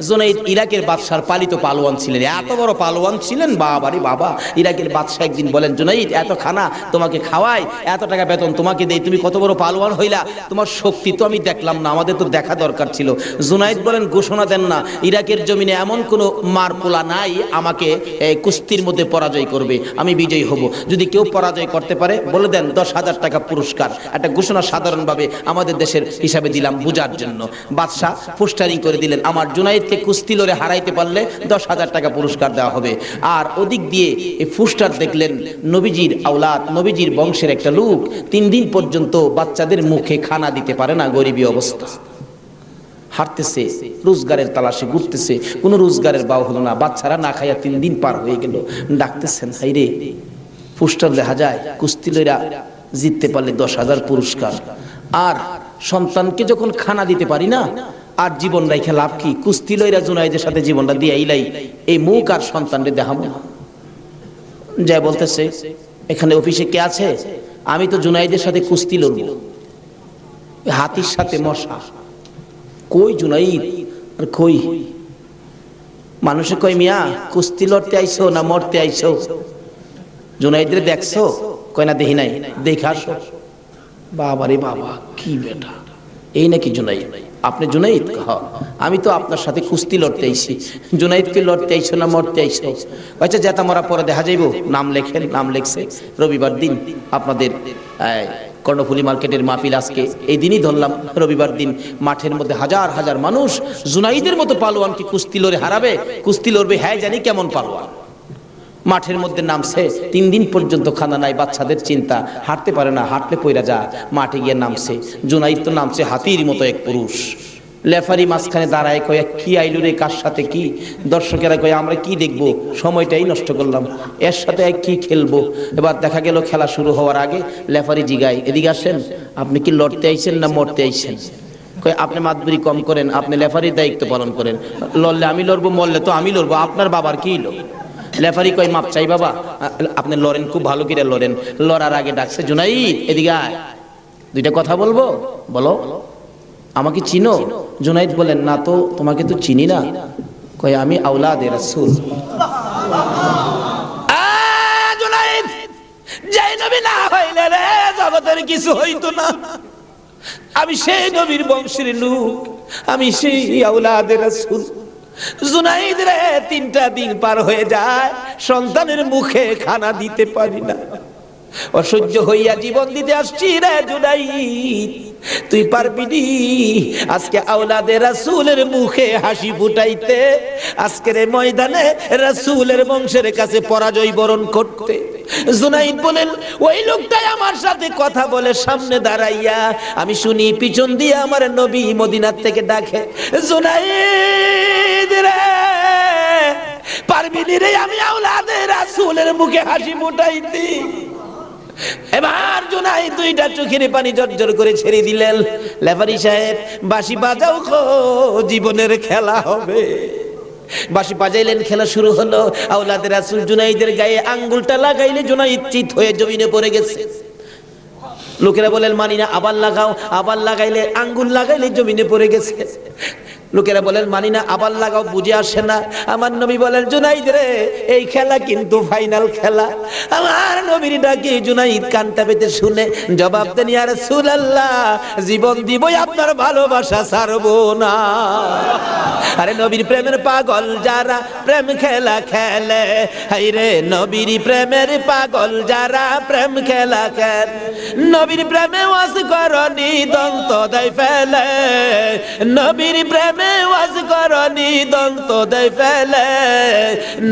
জুনাইদ ইরাকের বাদশার পালিত পালোয়ান ছিলেন, এত বড় পালোয়ান ছিলেন, বাবারে বাবা। ইরাকের বাদশা একদিন বলেন, জুনাইদ এত খানা তোমাকে খাওয়াই, এত টাকা বেতন তোমাকে দেই, তুমি কত বড় পালোয়ান হইলা, তোমার শক্তি তো আমি দেখলাম না, আমাদের তো দেখা দরকার ছিল। জুনাইদ বলেন, ঘোষণা দেন না, ইরাকের জমিনে এমন কোনো মারপোলা নাই আমাকে কুস্তির মধ্যে পরাজয় করবে, আমি বিজয়ী হব। যদি কেউ পরাজয় করতে পারে বলে দেন 10,000 টাকা পুরস্কার। একটা ঘোষণা সাধারণভাবে আমাদের দেশের হিসাবে দিলাম বুঝার জন্য। বাদশাহ পোস্টারিং করে দিলেন, আমার জুনাইদকে কুস্তি লড়ে হারাইতে পারলে 10,000 টাকা পুরস্কার দেওয়া হবে। আর ওদিক দিয়ে এই পোস্টার দেখলেন নবীজির আওলাদ, নবীজির বংশের একটা লোক 3 দিন পর্যন্ত বাচ্চাদের মুখে খানা দিতে পারে না, গরিবী অবস্থা, হাঁটতেছে, রোজগারের তালাশে ঘুরতেছে, কোনো রোজগারের বাও হলো না, বাচ্চারা না খাইয়া 3 দিন পার হয়ে গেল। ডাকতেছেন, হাইরে পোস্টার দেখা যায় কুস্তি লইরা জিততে পারলে 10,000 পুরস্কার, আর সন্তানকে যখন খানা দিতে পারি না, আর জীবন রাইখা লাভ কি? কুস্তি লইরা জুনাইদের সাথে জীবনটা দিয়ে আইলাই, এই মুখ আর সন্তানরে দেখাবো না। যাই বলতেছে, এখানে অফিসে কে আছে? আমি তো জুনাইদের সাথে কুস্তি লড়ব, হাতির সাথে মশা। কই জুনাইদ? আর কই? মানুষে কই, মিয়া কুস্তি লড়তে আইছো না মরতে আইছো? জুনাইদরে দেখছো? কয় না, দেখি নাই। দেখে আসো। বাবারে বাবা, কি বেটা, এই নাকি জুনাইদ? আপনি জুনাইদ? আমি তো আপনার সাথে কুস্তি লড়তে আইছি। জুনাইদকে লড়তে আইছো না মরতে আইছো? আচ্ছা, যেটা মরা পরে দেখা যাইব, নাম লেখেন। নাম লেখছে, রবিবার দিন আপনাদের কর্ণফুলী মার্কেটের মাহফিল আজকে, এই দিনই ধরলাম রবিবার দিন। মাঠের মধ্যে হাজার হাজার মানুষ, জুনাইদের মতো পালোয়ানকে কুস্তি লড়ে হারাবে, কুস্তি লড়বে, হ্যাঁ জানি কেমন পালোয়ান। মাঠের মধ্যে নামছে, 3 দিন পর্যন্ত খানা নাই, বাচ্চাদের চিন্তা, হাঁটতে পারে না, হাঁটলে পয়রা যা। মাঠে গিয়ে নামছে, জুনাইদ তো নামছে হাতির মতো এক পুরুষ। লেফারি মাঝখানে দাঁড়ায়, কয় কি আইলু রে, কার সাথে কি? দর্শকেরা কয় আমরা কি দেখবো, সময়টাই নষ্ট করলাম, এর সাথে কি খেলবো। এবার দেখা গেল খেলা শুরু হওয়ার আগে লেফারি জিগায়, এদিকে আসেন, আপনি কি লড়তে আইছেন না মরতে আইছেন? কয় আপনি মাতবুরি কম করেন, আপনি লেফারির দায়িত্ব পালন করেন, লড়লে আমি লড়বো, মরলে তো আমি লড়বো, আপনার বাবার কি লো? লেফারি কয়, মাপ চাই বাবা, আপনি লড়েন, খুব ভালো করে লড়েন। লড়ার আগে ডাকছে, জুনাইদ এদিকে আয়, 2টা কথা বলবো, বলো। আমাকে চিনো? জুনাইদ বলেন, না তো, তোমাকে তো চিনি না। কয়, আমি আওলাদে রাসূল। জুনাইদ, যে নবী না হইলে রে জগতের কিছু হইতো না, আমি সেই নবীর বংশের লোক, আমি সেই আওলাদে রাসূল। জুনাইদ রে, 3টা দিন পার হয়ে যায়, সন্তানের মুখে খানা দিতে পারি না, অসহ্য হইয়া জীবন দিতে আসছি রে জুনাইদ, তুই পারবি নি আজকে আওলাদে রাসূলের মুখে হাসি ফুটাইতে, আজকের এই ময়দানে রাসূলের বংশের কাছে পরাজয় বরণ করতে? জুনাইদ বলেন, ওই লোকটাই আমার সাথে কথা বলে সামনে দাঁড়াইয়া, আমি শুনি পিছন দিয়ে আমার নবী মদিনার থেকে ডাকে, জুনাইদ রে, পারবি নি রে আমি আওলাদে রাসূলের মুখে হাসি ফুটাইতে? এবার জুনাইদ 2টা চোখের পানি জর্জর করে ছেড়ে দিলেন। লেফারি সাহেব, বাঁশি বাজাও, জীবনের খেলা হবে। বাঁশি বাজাইলেন, খেলা শুরু হলো। আওলাদে রাসূল জুনাইদের গায়ে আঙ্গুলটা লাগাইলে জুনাইদ চিত হয়ে জমিনে পড়ে গেছে। লোকেরা বলেন, মানি না, আবার লাগাও। আবার লাগাইলে, আঙ্গুল লাগাইলে জমিনে পড়ে গেছে। লোকেরা বলেন, মানি না, আবার লাগাও, বুঝে আসে না। আমার নবী বলেন, জুনাইদ রে, এই খেলা কিন্তু ফাইনাল খেলা। আমার নবীর ডাকে জুনাইদ কানটা পেতে শুনে জবাব দেন, ইয়া রাসূলুল্লাহ, জীবন দিবই, আপনার ভালোবাসা ছাড়বো না। আরে নবীর প্রেমের পাগল যারা প্রেম খেলা খেলে, হাই রে নবীর প্রেমের পাগল যারা প্রেম খেলা খেলে, নবীর প্রেমে ওয়াজ করনি দন্ত দেয় ফেলে, নবীর প্রেমে ওয়াজ করনি দন্ত দেয় ফেলে,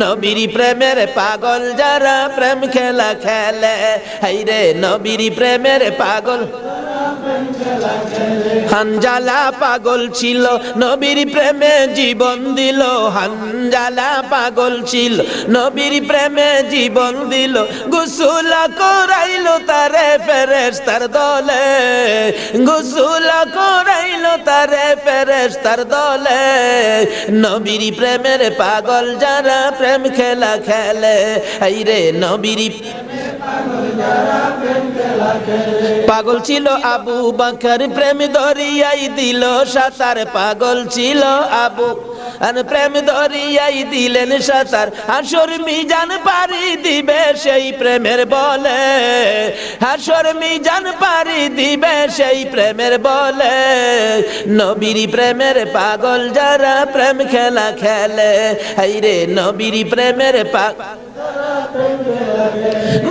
নবীর প্রেমের পাগল যারা প্রেম খেলা খেলে, হাই রে নবীর প্রেমের পাগল। হানজালা পাগল ছিল, নবীর প্রেমে জীবন দিল, হানজালা পাগল ছিল, নবীর প্রেমে জীবন দিল, গোসল করাইলো তারে ফেরেশতার দলে, গোসল করাইলো তারে ফেরেশতার দলে, নবীর প্রেমের পাগল যারা প্রেম খেলা খেলে, এই রে নবীর পাগল ছিল আবু বকর, প্রেম দরিয়াই দিল সাঁতার, পাগল ছিল আবু আর প্রেম দরিয়াই দিলেন সাঁতার, হাসর মিজান পারি দিবে সেই প্রেমের বলে, হাসর মিজান পারি দিবে সেই প্রেমের বলে। নবীর প্রেমের পাগল যারা প্রেম খেলা খেলে, হাইরে নবীর প্রেমের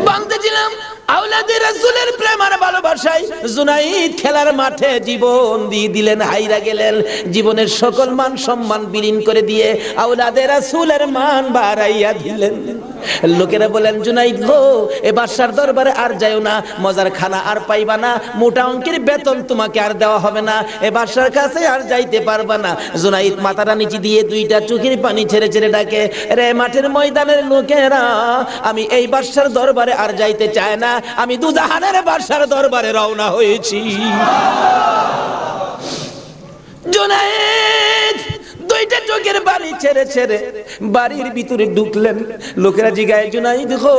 বলতেছিলাম আওলাদে রাসূলের প্রেম আর ভালোবাসায় জুনাইদ খেলার মাঠে জীবন দিয়ে দিলেন, হাইরা গেলেন। জীবনের সকল মান সম্মান বিলীন করে দিয়ে আওলাদে রাসূলের মান বাড়াইয়া দিলেন। লোকেরা বলেন, জুনাইদ গো, এ বাদশার দরবারে আর যাইও না, মজার খানা আর পাইবা না, মোটা অঙ্কের বেতন তোমাকে আর দেওয়া হবে না, এ বাদশার কাছে আর যাইতে পারবা না। জুনাইদ মাথাটা নিচে দিয়ে দুইটা চোখের পানি ছেড়ে ছেড়ে ডাকে, রে মাঠের ময়দানের লোকেরা, আমি এই বাদশার দরবারে আর যাইতে চাই না, আমি দুজাহানের বাদশার দরবারে রওনা হয়েছি। জুনাইদ দুইটা চোখের পানি ছেড়ে ছেড়ে বাড়ির ভিতরে ঢুকলেন। লোকেরা জিগায়, জুনাইদ গো,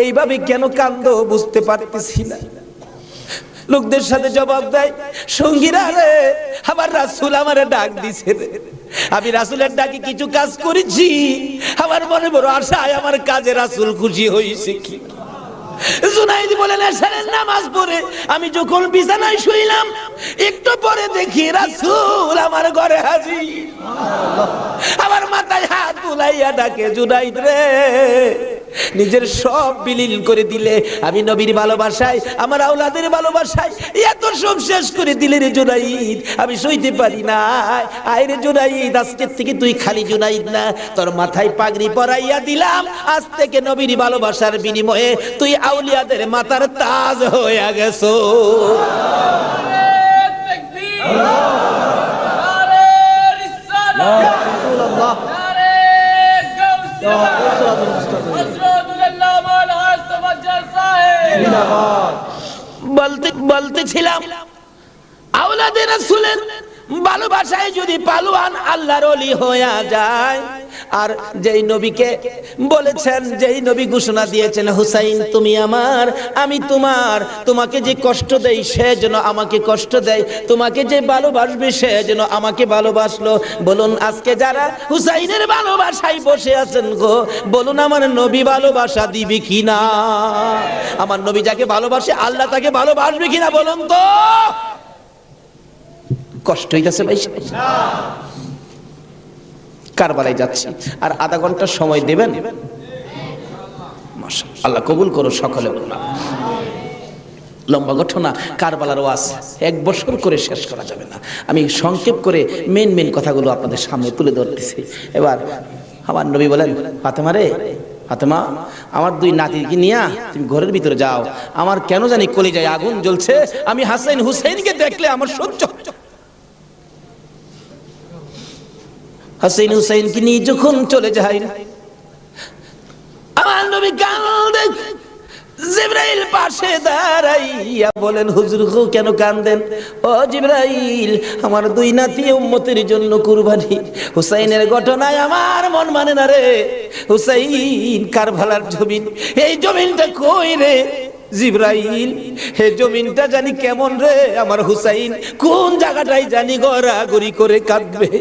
এইভাবে কেন কান্দো বুঝতে পারতেছি না। লোকদের সাথে জবাব দেয়, সঙ্গীরা রে, আমার রাসূল আমারে ডাক দিছে রে, আমি রাসূলের ডাকে কিছু কাজ করেছি, আমার মনে বড় আশায় আমার কাজে রাসূল খুশি হয়েছে কি। জুনাইদ বলেন, এশারের নামাজ পড়ে আমি যখন বিছানায় শুইলাম, একটু পরে দেখি রাসূল আমার ঘরে হাজির। আমার মাথায় হাত বুলাইয়া ডাকে, জুনাইদ রে, নিজের সব বিলীন করে দিলে, আমি নবীর ভালোবাসায়, আমার আওলাদের ভালোবাসায় এত সব শেষ করে দিলে রে জুনাইদ, আমি সইতে পারি না। আয় রে জুনাইদ, আজকের থেকে তুই খালি জুনাইদ না, তোর মাথায় পাগড়ি পরাইয়া দিলাম, আজ থেকে নবীর ভালোবাসার বিনিময়ে তুই আউলিয়াদের মাথার তাজ হয়ে গেছো। বলতেছিলাম আওলাদে রাসূলের ভালোবাসায় যদি পালোয়ান আল্লাহর ওলি হয়ে যায়, আর যেই নবীকে বলেছেন, যেই নবী ঘোষণা দিয়েছেন, হুসাইন তুমি আমার, আমি তোমার, তোমাকে যে কষ্ট দেই সে যেন আমাকে কষ্ট দেয়, তোমাকে যে ভালোবাসবে সে যেন আমাকে ভালোবাসলো। বলুন আজকে যারা হুসাইনের ভালোবাসায় বসে আছেন গো, বলুন আমার নবী ভালোবাসা দিবে কিনা? আমার নবী যাকে ভালোবাসে আল্লাহ তাকে ভালোবাসবে কিনা বলুন তো? কষ্ট হইতেছে ভাই, কারবালায় যাচ্ছি, আর আধা ঘন্টা সময় দেবেন? মাশাআল্লাহ, আল্লাহ কবুল করো সকলে। লম্বা ঘটনা, কারবালার ওয়াজ 1 বছর করে শেষ করা যাবে না, আমি সংক্ষেপ করে মেন কথাগুলো আপনাদের সামনে তুলে ধরতেছি। এবার আমার নবী বলেন, ফাতেমা রে, ফাতেমা, আমার 2 নাতিকে নিয়ে তুমি ঘরের ভিতরে যাও, আমার কেন জানি কলিজায় আগুন জ্বলছে, আমি হাসান হুসাইনকে দেখলে আমার সহ্য। হাসান হুসাইনকে নিয়ে যখন চলে যায়, আমার নবী কাঁদে। জিবরাইল পাশে দাঁড়াইয়া বলেন, হুজুর গো কেন কাঁদেন? ও জিবরাইল, আমার 2 নাতি উম্মতের জন্য কুরবানি, হুসাইনের ঘটনায় আমার মন মানে না রে। হুসাইন কারবালার জমিন, এই জমিনটা কই রে জিবরাইল? হে জমিনটা জানি কেমন রে, আমার হুসাইন কোন জায়গাটাই জানি গড়াগড়ি করে কাঁদবে।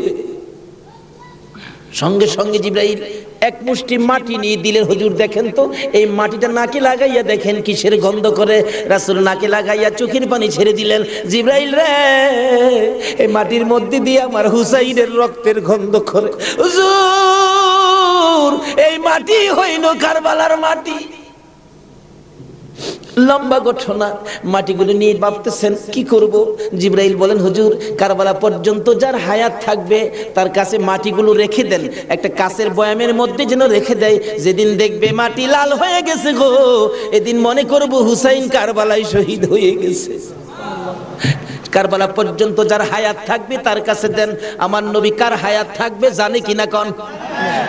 সঙ্গে সঙ্গে জিবরাইল 1 মুষ্টি মাটি নিয়ে দিলেন, হুজুর দেখেন তো, এই মাটিটা নাকে লাগাইয়া দেখেন কিসের গন্ধ করে। রাসূল নাকে লাগাইয়া চোখের পানি ছেড়ে দিলেন, জিবরাইল রে, এই মাটির মধ্যে দিয়ে আমার হুসাইনের রক্তের গন্ধ করে। হুজুর, এই মাটি হইল কারবালার মাটি। লম্বা ঘটনা, মাটিগুলো নিয়ে ভাবতেছেন কি করব। জিবরাইল বলেন, হুজুর কারবালা পর্যন্ত যার হায়াত থাকবে তার কাছে মাটিগুলো রেখে দেন, একটা কাচের বয়ামের মধ্যে যেন রেখে দেয়, যেদিন দেখবে মাটি লাল হয়ে গেছে গো, এদিন মনে করব হুসাইন কারবালায় শহীদ হয়ে গেছে। কারবালা পর্যন্ত যার হায়াত থাকবে তার কাছে দেন। আমার নবী কার হায়াত থাকবে জানে কিনা কোন?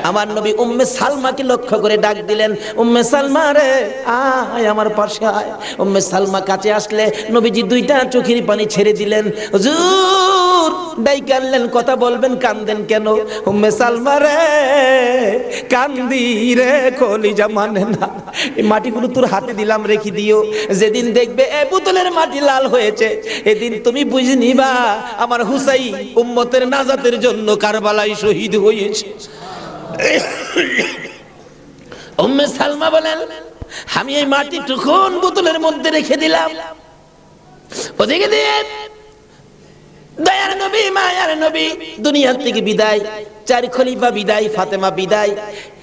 আমার নবী উম্মে সালমাকে লক্ষ্য করে ডাক দিলেন, উম্মে সালমা রে, আয় আমার পাশে আয়। উম্মে সালমা কাছে আসলে নবীজি 2টা চোখের পানি ছেড়ে দিলেন। হুজুর ডাইকে আনলেন, কথা বলবেন, কান্দেন কেন? উম্মে সালমা রে, কান্দি রে, কলিজা মানে না, এই মাটিগুলো তোর হাতে দিলাম, রেখে দিও। যেদিন দেখবে এ বোতলের মাটি লাল হয়েছে, এদিন তুমি বুঝে নিবা আমার হুসাইন উম্মতের নাজাতের জন্য কারবালায় শহীদ হয়েছে। উম্মে সালমা বলেন, আমি এই মাটি টুকুন বোতলের মধ্যে রেখে দিলাম। ওদিকে দিয়ে দয়ার নবী মায়ার নবী দুনিয়া থেকে বিদায়, চার খলিফা বিদায়, ফাতেমা বিদায়।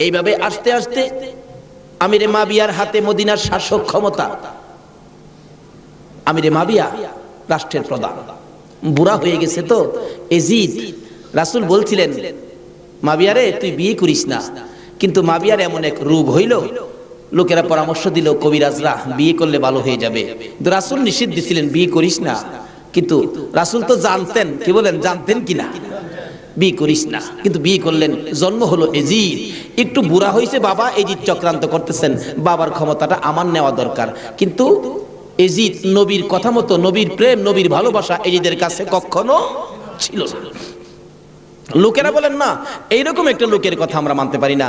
এইভাবে আস্তে আস্তে আমিরে মাবিয়ার হাতে মদিনার শাসক ক্ষমতা। আমিরে মাবিয়া রাষ্ট্রের প্রধান, বুড়া হয়ে গেছে তো এজিদ। রাসূল বলছিলেন, মাবিয়ারে তুই বিয়ে করিস না, কিন্তু মাবিয়ার এমন এক রোগ হইল, লোকেরা পরামর্শ দিল কবিরাজরা বিয়ে করলে ভালো হয়ে যাবে, কিন্তু রাসূল নিষেধ দিছিলেন বিয়ে করিস না। কিন্তু রাসূল তো জানতেন, কি বলেন, জানতেন কিনা, বিয়ে করিস না, কিন্তু বিয়ে করলেন। জন্ম হলো এজিদ। একটু বুড়া হয়েছে বাবা, এজিদ চক্রান্ত করতেছেন, বাবার ক্ষমতাটা আমার নেওয়া দরকার। কিন্তু এজিদ নবীর কথা মতো, নবীর প্রেম, নবীর ভালোবাসা এজিদের কাছে কখনো ছিল না। লোকেরা বলেন না, এইরকম একটা লোকের কথা আমরা মানতে পারি না।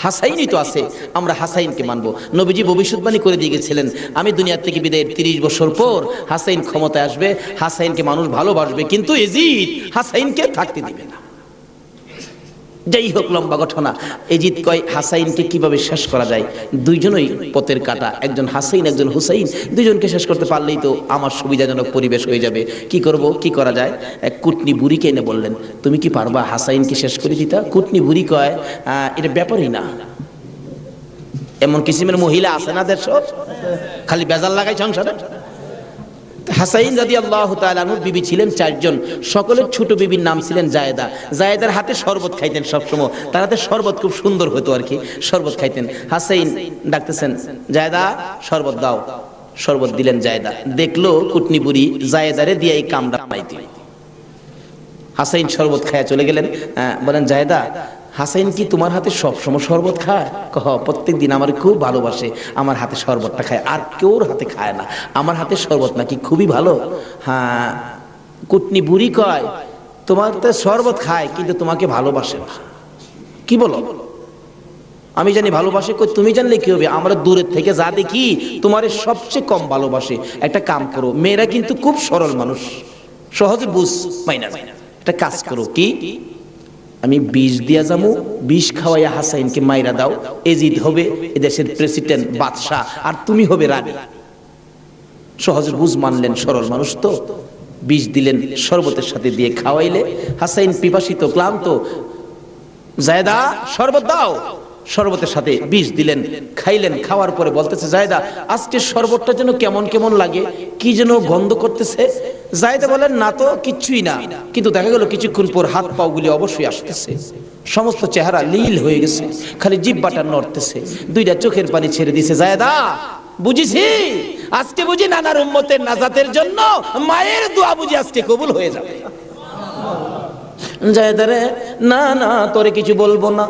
হাসাইনই তো আছে, আমরা হাসাইনকে মানবো। নবীজি ভবিষ্যৎবাণী করে দিয়ে গেছিলেন, আমি দুনিয়া থেকে বিদায়ের 30 বছর পর হাসাইন ক্ষমতায় আসবে, হাসাইনকে মানুষ ভালোবাসবে, কিন্তু এজিদ হাসাইনকে থাকতে দিবে না। যাই হোক, লম্বা ঘটনা। এজিদ কয় হাসাইনকে কিভাবে শেষ করা যায়, দুইজনই পথের কাটা, একজন হাসাইন একজন হুসাইন, দুইজনকে শেষ করতে পারলেই তো আমার সুবিধাজনক পরিবেশ হয়ে যাবে। কি করব, কি করা যায়? এক কুটনি বুড়িকে এনে বললেন, তুমি কি পারবা হাসাইনকে শেষ করে দিতা? কুটনি বুড়ি কয়, এটা ব্যাপারই না। এমন কিসিমের মহিলা আছে না দেশ, খালি বেজাল লাগাই সংসারে। হাসাইন রাদিয়াল্লাহু তাআলা আনহুর বিবি ছিলেন 4 জন, সকলের ছোট বিবির নাম ছিলেন জায়েদা। জায়েদার হাতে শরবত খাইতেন সবসময়, তার হাতে শরবত খুব সুন্দর হতো আর কি, শরবত খাইতেন। হাসাইন ডাকতেছেন, জায়েদা শরবত দাও। শরবত দিলেন জায়েদা। দেখলো কুটনি বুড়ি জায়েদারে দিয়ে এই কামটা পাইতে। হাসাইন শরবত খায়া চলে গেলেন। বলেন, জায়েদা হাসাইন কি তোমার হাতে সবসময় শরবত খায়? প্রত্যেক দিন আমার খুব ভালোবাসে, আমার হাতে শরবতটা খায়, আর কেউর হাতে খায় না, আমার হাতে শরবত নাকি খুবই ভালো। হ্যাঁ, কুটনি বুড়ি কয়, তোমার তো শরবত খায় কিন্তু তোমাকে ভালোবাসে না। কি বলো? আমি জানি ভালোবাসে, কই তুমি জানলে কি হবে, আমরা দূরের থেকে যা দেখি তোমার সবচেয়ে কম ভালোবাসে। একটা কাম করো, মেয়েরা কিন্তু খুব সরল মানুষ, সহজে বুঝ পাই না। একটা কাজ করো, কি আমি বিষ দিয়া যাবো, বিষ খাওয়াইয়া হাসাইনকে মাইরা দাও, এজিদ হবে এদেশের প্রেসিডেন্ট, বাদশাহ, আর তুমি হবে রানী। সহজে বুঝ মানলেন, সরল মানুষ তো। বিষ দিলেন, শরবতের সাথে দিয়ে খাওয়াইলে হাসাইন পিপাসিত ক্লান্ত, জায়েদা শরবত দাও। শরবতের সাথে বিষ দিলেন, খাইলেন। খাওয়ার পরে বলতেছে, জায়েদা আজকে শরবতটা যেন কেমন কেমন লাগে, কি যেন গন্ধ করতেছে। জায়েদা বলেন, না তো কিচ্ছুই না, কিন্তু দেখা গেল কিছুক্ষণ পর হাত পাও গুলি অবশ্যই আসতেছে, সমস্ত চেহারা লীল হয়ে গেছে, খালি জিহ্বাটা নড়তেছে, দুইটা চোখের পানি ছেড়ে দিছে। জায়েদা বুঝিছি, আজকে বুঝি নানার উম্মতের নাজাতের জন্য মায়ের দোয়া বুঝি আজকে কবুল হয়ে যাবে। জায়েদারে, না না তোরে কিছু বলবো না,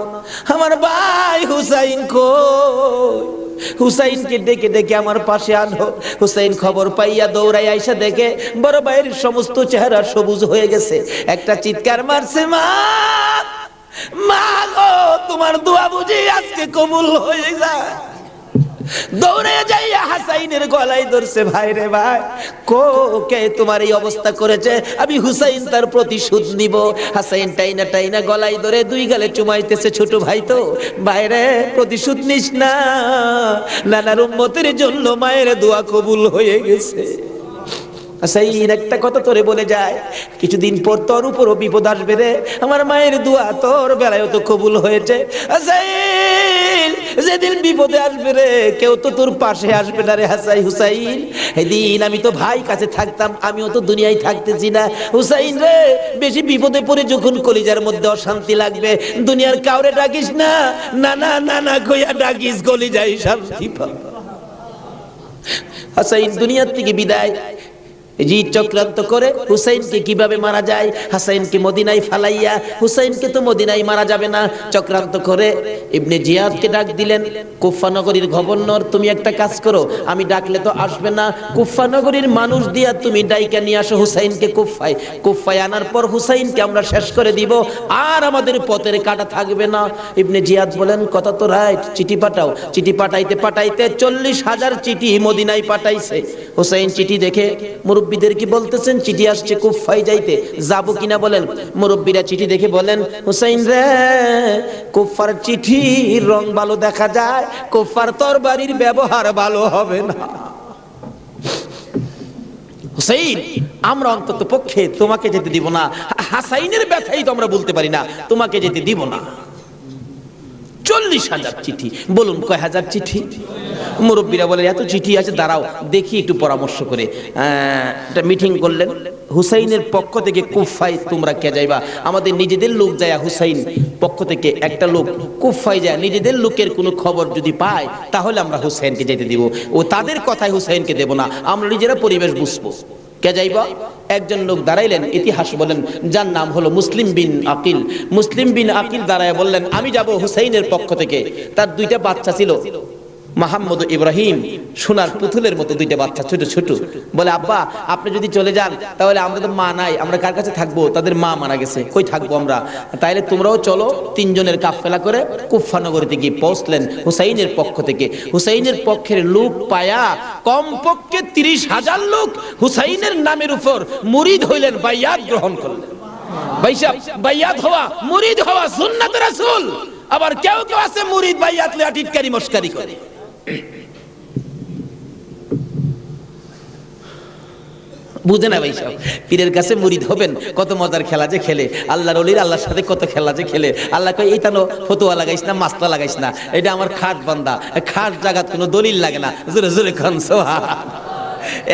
আমার ভাই হুসাইন কই? হুসাইনকে ডেকে ডেকে আমার পাশে আনো। হুসাইন খবর পাইয়া দৌড়াই আইসা দেখে বড় ভাইয়ের সমস্ত চেহারা সবুজ হয়ে গেছে। একটা চিৎকার মারছে, মা মা গো, তোমার দোয়া বুঝি আজকে কবুল হয়ে যায়। দৌড়ে যাইয়া হাসাইনের গলায় ধরছে, ভাই রে ভাই, কে তোমার এই অবস্থা করেছে? আমি হুসাইন তার প্রতিশোধ নিব। হাসাইন টাইনা টাইনা গলায় ধরে 2 গালে চুমাইতেছে, ছোট ভাই তো, বাইরে প্রতিশোধ নিস না, নানার উম্মতের জন্য মায়ের দোয়া কবুল হয়ে গেছে। হাসাইন একটা কথা তোরে বলে যায়, কিছুদিন পর তোর উপরও বিপদ আসবে রে, আমার মায়ের দোয়া তোর বেলায় তো কবুল হয়েছে। হাসাইন যেদিন বিপদে আসবে রে, কেউ তো তোর পাশে আসবে না রে হুসাইন। সেদিন আমি তো ভাই কাছে থাকতাম, আমিও তো দুনিয়ায় থাকতেছি না। হুসাইন রে, বেশি বিপদে পড়ে যখন কলিজার মধ্যে অশান্তি লাগবে, দুনিয়ার কাউরে ডাকিস না, নানা নানা কইয়া ডাকিস, কলিজায় শান্তি পাবে। হাসাইন দুনিয়ার থেকে বিদায়। জি চক্রান্ত করে হুসাইনকে কিভাবে মারা যায়, হাসাইনকে মদিনায় ফালাইয়া, হুসাইনকে তো মদিনায় মারা যাবে না, চক্রান্ত করে ইবনে জিয়াদকে ডাক দিলেন। কুফা নগরীর গভর্নর, তুমি একটা কাজ করো, আমি ডাকলে তো আসবে না, কুফা নগরীর মানুষ দিয়া তুমি ডাইকা নিয়ে আসো হুসাইনকে কুফায়। কুফায় আনার পর হুসাইনকে আমরা শেষ করে দিব, আর আমাদের পথের কাটা থাকবে না। ইবনে জিয়াদ বলেন কথা তো রাইট, চিঠি পাঠাও। চিঠি পাঠাইতে পাঠাইতে 40,000 চিঠি মদিনায় পাঠাইছে। হুসাইন চিঠি দেখে মুরব্বীদের কি বলতেছেন, চিঠি আসছে কুফায় যাইতে, যাবো কিনা বলেন। মুরব্বীরা চিঠি দেখে বলেন, হুসাইন রে, কুফার চিঠির রং ভালো দেখা যায়, কুফার তরবারির ব্যবহার ভালো হবে না। হুসাইন, আমরা অন্তত পক্ষে তোমাকে যেতে দিব না, হাসাইনের ব্যথাই তো আমরা বলতে পারি না, তোমাকে যেতে দিব না। 40,000 চিঠি, বলুন কয় হাজার চিঠি? মুরব্বীরা বলে এত চিঠি আছে, দাঁড়াও দেখি একটু পরামর্শ করে। একটা মিটিং করলেন, হুসাইনের পক্ষ থেকে কুফায় তোমরা কে যাইবা? আমাদের নিজেদের লোক যায়, হুসাইন পক্ষ থেকে একটা লোক কুফায় যায়, নিজেদের লোকের কোনো খবর যদি পায় তাহলে আমরা হুসাইনকে যেতে দিব, ও তাদের কথায় হুসাইনকে দেব না, আমরা নিজেরা পরিবেশ বুঝবো। কে যাইবা? একজন লোক দাঁড়াইলেন, ইতিহাস বলেন, যার নাম হলো মুসলিম বিন আকিল। মুসলিম বিন আকিল দাঁড়ায় বললেন, আমি যাব হুসাইনের পক্ষ থেকে। তার 2টা বাচ্চা ছিল, মোহাম্মদ ইব্রাহিম, সোনার পুতুলের মতো 2টা বাচ্চা, ছোট ছোট। বলে, আব্বা আপনি যদি চলে যান তাহলে আমরা তো মা নাই, আমরা কার কাছে থাকবো? তাদের মা মারা গেছে, কই থাকবো আমরা? তাইলে তোমরাও চলো। 3 জনের কাফেলা করে কুফা নগরীতে গিয়ে পৌঁছলেন হুসাইনের পক্ষ থেকে। হুসাইনের পক্ষের লোক পায়া কমপক্ষে 30,000 লোক হুসাইনের নামের উপর মুরিদ হইলেন, বাইয়াত গ্রহণ করলেন। বাইয়াত হওয়া, মুরিদ হওয়া সুন্নাত রাসূল। আবার কেউ কেউ আছে মুরিদ বাইয়াত লিয়া টিটকারি মস্কারি করে। বুঝে না ভাই সব, পীরের কাছে মুরিদ হবেন, কত মজার খেলা যে খেলে, আল্লাহর ওলির আল্লাহর সাথে কত খেলা যে খেলে। আল্লাহ কয় এইটা নো ফতোয়া লাগাইস না, মাসলা লাগাইস না, এটা আমার খাট বান্দা, খাট জাগাত কোনো দলিল লাগে না। জোরে জোরে খান সুবহান।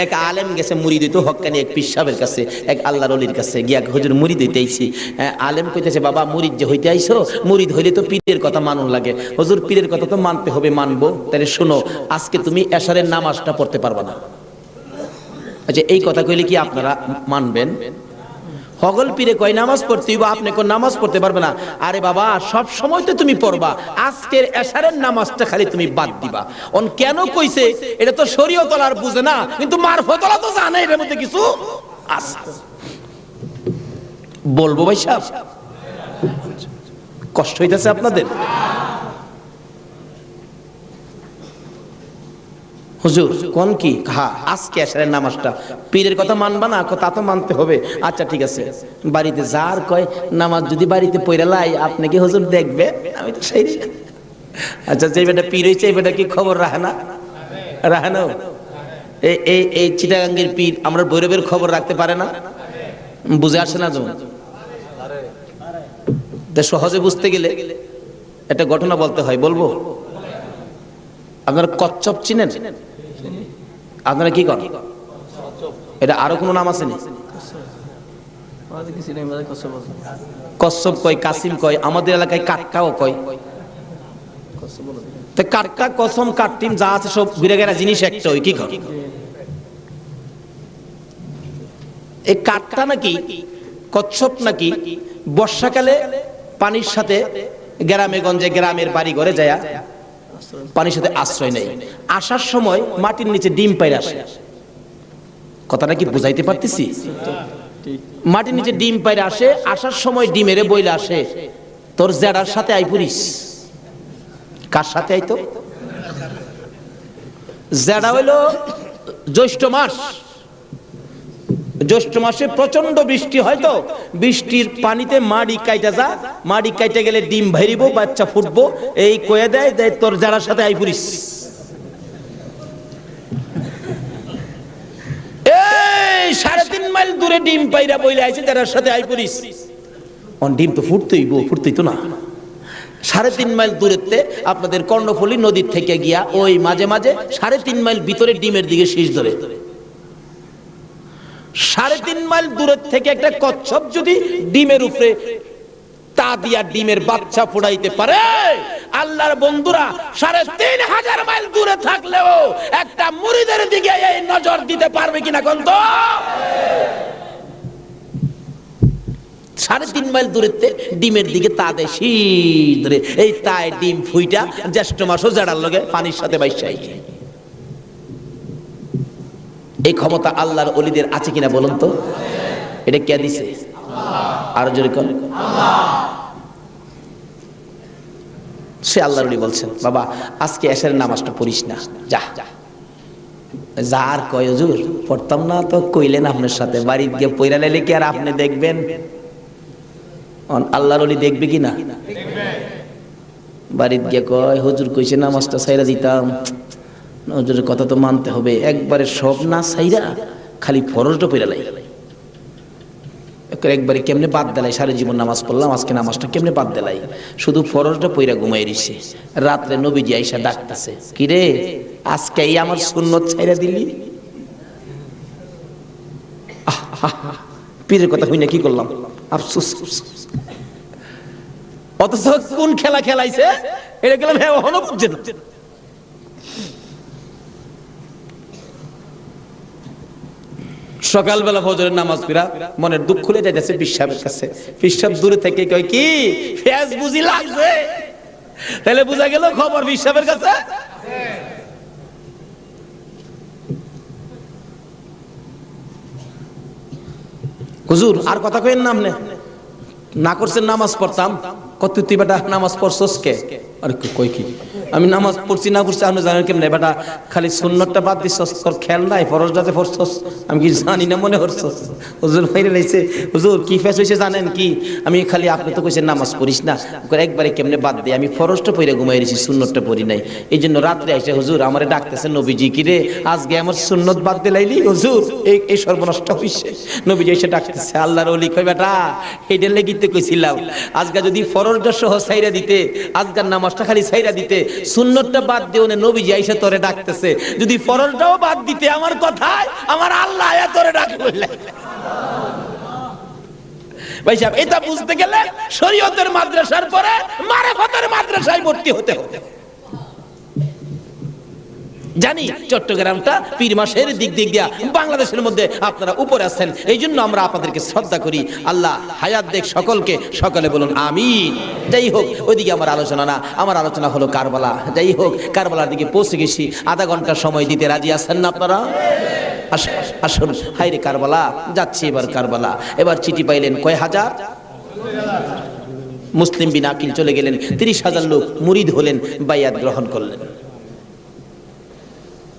এক আলেম গেছে মুরিদ হইতো, হক্কানি এক পীর সাহেবের কাছে, এক আল্লাহর ওলির কাছে গিয়া, হুজুর মুরিদ হইতে আইছি। আলেম কইতেছে, বাবা মুরিদ যে হইতে আইছো, মুরিদ হইলে তো পীরের কথা মানুন লাগে। হুজুর পীরের কথা তো মানতে হবে, মানবো। তাহলে শোনো, আজকে তুমি এশারের নামাজটা পড়তে পারবা না। আচ্ছা, এই কথা কইলে কি আপনারা মানবেন? হগল পীরে কয় নামাজ পড়তে হইব, আপনি কোন নামাজ পড়তে পারবে না। আরে বাবা, সব সময় তো তুমি পড়বা, আজকের এশারের নামাজটা খালি তুমি বাদ দিবা। অন কেন কইছে? এটা তো শরীয়ত আর বুঝে না, কিন্তু মারফতলা তো জানে এর মধ্যে কিছু আছে। বলবো ভাই সাহেব, কষ্ট হইতাছে আপনাদের? হুজুর কোন কি? হ্যাঁ, আজকে এশারের নামাজটা পীরের কথা মানবা না? তা তো মানতে হবে। আচ্ছা ঠিক আছে, বাড়িতে যার কয় নামাজ যদি বাড়িতে পড়ে লাই, আপনি কি হুজুর দেখবে? আমি তো সেই। আচ্ছা, যে বেটা পীর হইছে, এই বেটা কি খবর রাখে না? রাখে না? এই চিটাগাঙ্গের পীর আমরা ভৈরবের খবর রাখতে পারে না? বুঝে আসে না? সহজে বুঝতে গেলে একটা ঘটনা বলতে হয়, বলবো? আপনারা কচ্ছপ চিনেন? আপনারা কি করেন? এটা আরো কোন নাম আছে? কচ্ছপ কয়, কাসিম কয়, আমাদের এলাকায় কাটকাও কয়। কাটকা, কসম, কাটটিম যা আছে সব ঘুরে গেরা জিনিস একটা, ওই কি কর? এই কাটকা নাকি কচ্ছপ নাকি বর্ষাকালে পানির সাথে গ্রামে গঞ্জে, গ্রামের বাড়ি ঘরে যায়, পানির সাথে আশ্রয় নেই, আসার সময় মাটির নিচে ডিম পাইরা আসে। কথাটা কি বুঝাইতে পারতেছি? মাটির নিচে ডিম পাইরা আসে, আসার সময় ডিমেরে বইলে আসে, তোর জেডার সাথে আই পুরিস। কার সাথে আইতো? জেডা হইলো জ্যৈষ্ঠ মাস। জ্যৈষ্ঠ মাসে প্রচন্ড বৃষ্টি হয়, তো বৃষ্টির পানিতে মাড়ি কাইটা যা, মাড়ি কাইটা গেলে ডিম ভাইরিব, বাচ্চা ফুটবো, এই কয়ে দেয়, তোর যারার সাথে আই পুরিস। এই 3.5 মাইল দূরে ডিম পাইরা বইলে আইছে, যারার সাথে আই পুরিস। ডিম তো ফুটতেই তো না। 3.5 মাইল দূরেতে আপনাদের কর্ণফুলী নদীর থেকে গিয়া ওই মাঝে মাঝে 3.5 মাইল ভিতরে ডিমের দিকে শীষ ধরে। 3.5 মাইল দূরের থেকে একটা কচ্ছপ যদি ডিমের উপরে তা দিয়া ডিমের বাচ্চা ফোড়াইতে পারে, আল্লাহর বন্ধুরা ৩,৫০০ মাইল দূরে থাকলেও একটা মুরিদের দিকে এই নজর দিতে পারবে কিনা কোন তো? ৩.৫ মাইল দূরেতে ডিমের দিকে তা দেয় শীত ধরে, এই তাই ডিম ফুইটা জ্যৈষ্ঠ মাসও জাড়ার লগে পানির সাথে বাইশাই। এই ক্ষমতা আল্লাহর ওলিদের আছে কিনা বলুন তো? এটা কে দিছে? আর জোরে কোন? সে আল্লাহর ওলি বলছেন, বাবা আজকে এশারের নামাজটা পড়িস না, যা যা। আর কয় হুজুর পড়তাম না তো কইলেন আপনার সাথে, বাড়িতে গিয়ে পয়রা লাইলে কি আর আপনি দেখবেন? আল্লাহর ওলি দেখবে কি না? বাড়িতে গিয়ে কয় হুজুর কইছে নামাজটা ছাইরা দিতাম, হুজুরের কথা তো মানতে হবে, একবারে সব না ছাইরা খালি ফরজটা পয়রা লাই, একবারে কেমনে বাদ দিলাই, সারা জীবন নামাজ পড়লাম, আজকে নামাজটা কেমনে বাদ দিলাই, শুধু ফরজটা পয়রা ঘুমাই রইছে। রাত্রে নবীজি আইসা ডাকতেছে, কি রে আজকে এই আমার সুন্নত ছাইরা দিলি? পীরের কথা হই না কি করলাম, আফসোস। অথচ কোন খেলা খেলাইছে এটা গেলাম এখনো বুঝছে না। সকালবেলা ফজরের নামাজ পড়া মনের দুঃখ খুলে যাইতেছে পিসাবের কাছে। পিসাব দূরে থেকে কয় কি ফেজ বুঝি লাগছে, তাহলে বুঝা গেল খবর পিসাবের কাছে। হুজুর আর কথা কইেন না, আপনি না করছেন নামাজ পড়তাম, কত তুই বেটা নামাজ পড়ছস কে? আরে কই কি আমি নামাজ পড়ছি না পড়ছি আপনি জানেন কেমনে? বেটা খালি সুন্নতটা বাদ দিছস, তোর খেয়াল নাই ফরজটাতে পড়ছস, আমি কি জানি না মনে করছস? হুজুর বাইরে লাইছে, হুজুর কি ফেস হইছে জানেন কি? আমি খালি আপনি তো কইছেন নামাজ পড়িস না, একবারে কেমনে বাদ দেই, আমি ফরজটা পড়ে ঘুমাই রইছি, সুন্নতটা পড়ি নাই, এই জন্য রাত্রে আইসে হুজুর আমারে ডাকতেছেন, নবীজি কি রে আজকে আমার সুন্নত বাদ দিলাইলি? হুজুর এই সর্বনষ্ট হইছে। নবীজি এসে ডাকতেছে, আল্লাহর ওলি কই বেটা এইটা লেগিতে কইছিলাম, আজকে যদি ফরজটা সহ ছাইরা দিতে, আজকের নামাজটা খালি ছাইরা দিতে, সুন্নতটা বাদ দিও না, নবীজি আইসা তোরে ডাকতেছে, যদি ফরজটাও বাদ দিতে আমার কথায় আমার আল্লাহ আয়া তোরে ডাকবে। ভাই সাহেব এটা বুঝতে গেলে শরীয়তের মাদ্রাসার পরে মারিফতের মাদ্রাসায় ভর্তি হতে হবে। জানি চট্টগ্রামটা পীর মাসের দিক দিয়া বাংলাদেশের মধ্যে আপনারা উপরে আছেন, এই জন্য আমরা আপনাদেরকে শ্রদ্ধা করি। আল্লাহ হায়াত দেখ সকলকে, সকলে বলুন আমিন। যাই হোক ওইদিকে আমার আলোচনা না, আমার আলোচনা হলো কারবালা। যাই হোক কারবালার দিকে পৌঁছে গেছি, আধা ঘন্টা সময় দিতে রাজি আছেন না আপনারা? আসুন হাইরে কারবালা যাচ্ছি, এবার কারবালা। এবার চিঠি পাইলেন কয় হাজার? মুসলিম বিন আকিল চলে গেলেন, ৩০,০০০ লোক মুরিদ হলেন, বাইয়াত গ্রহণ করলেন।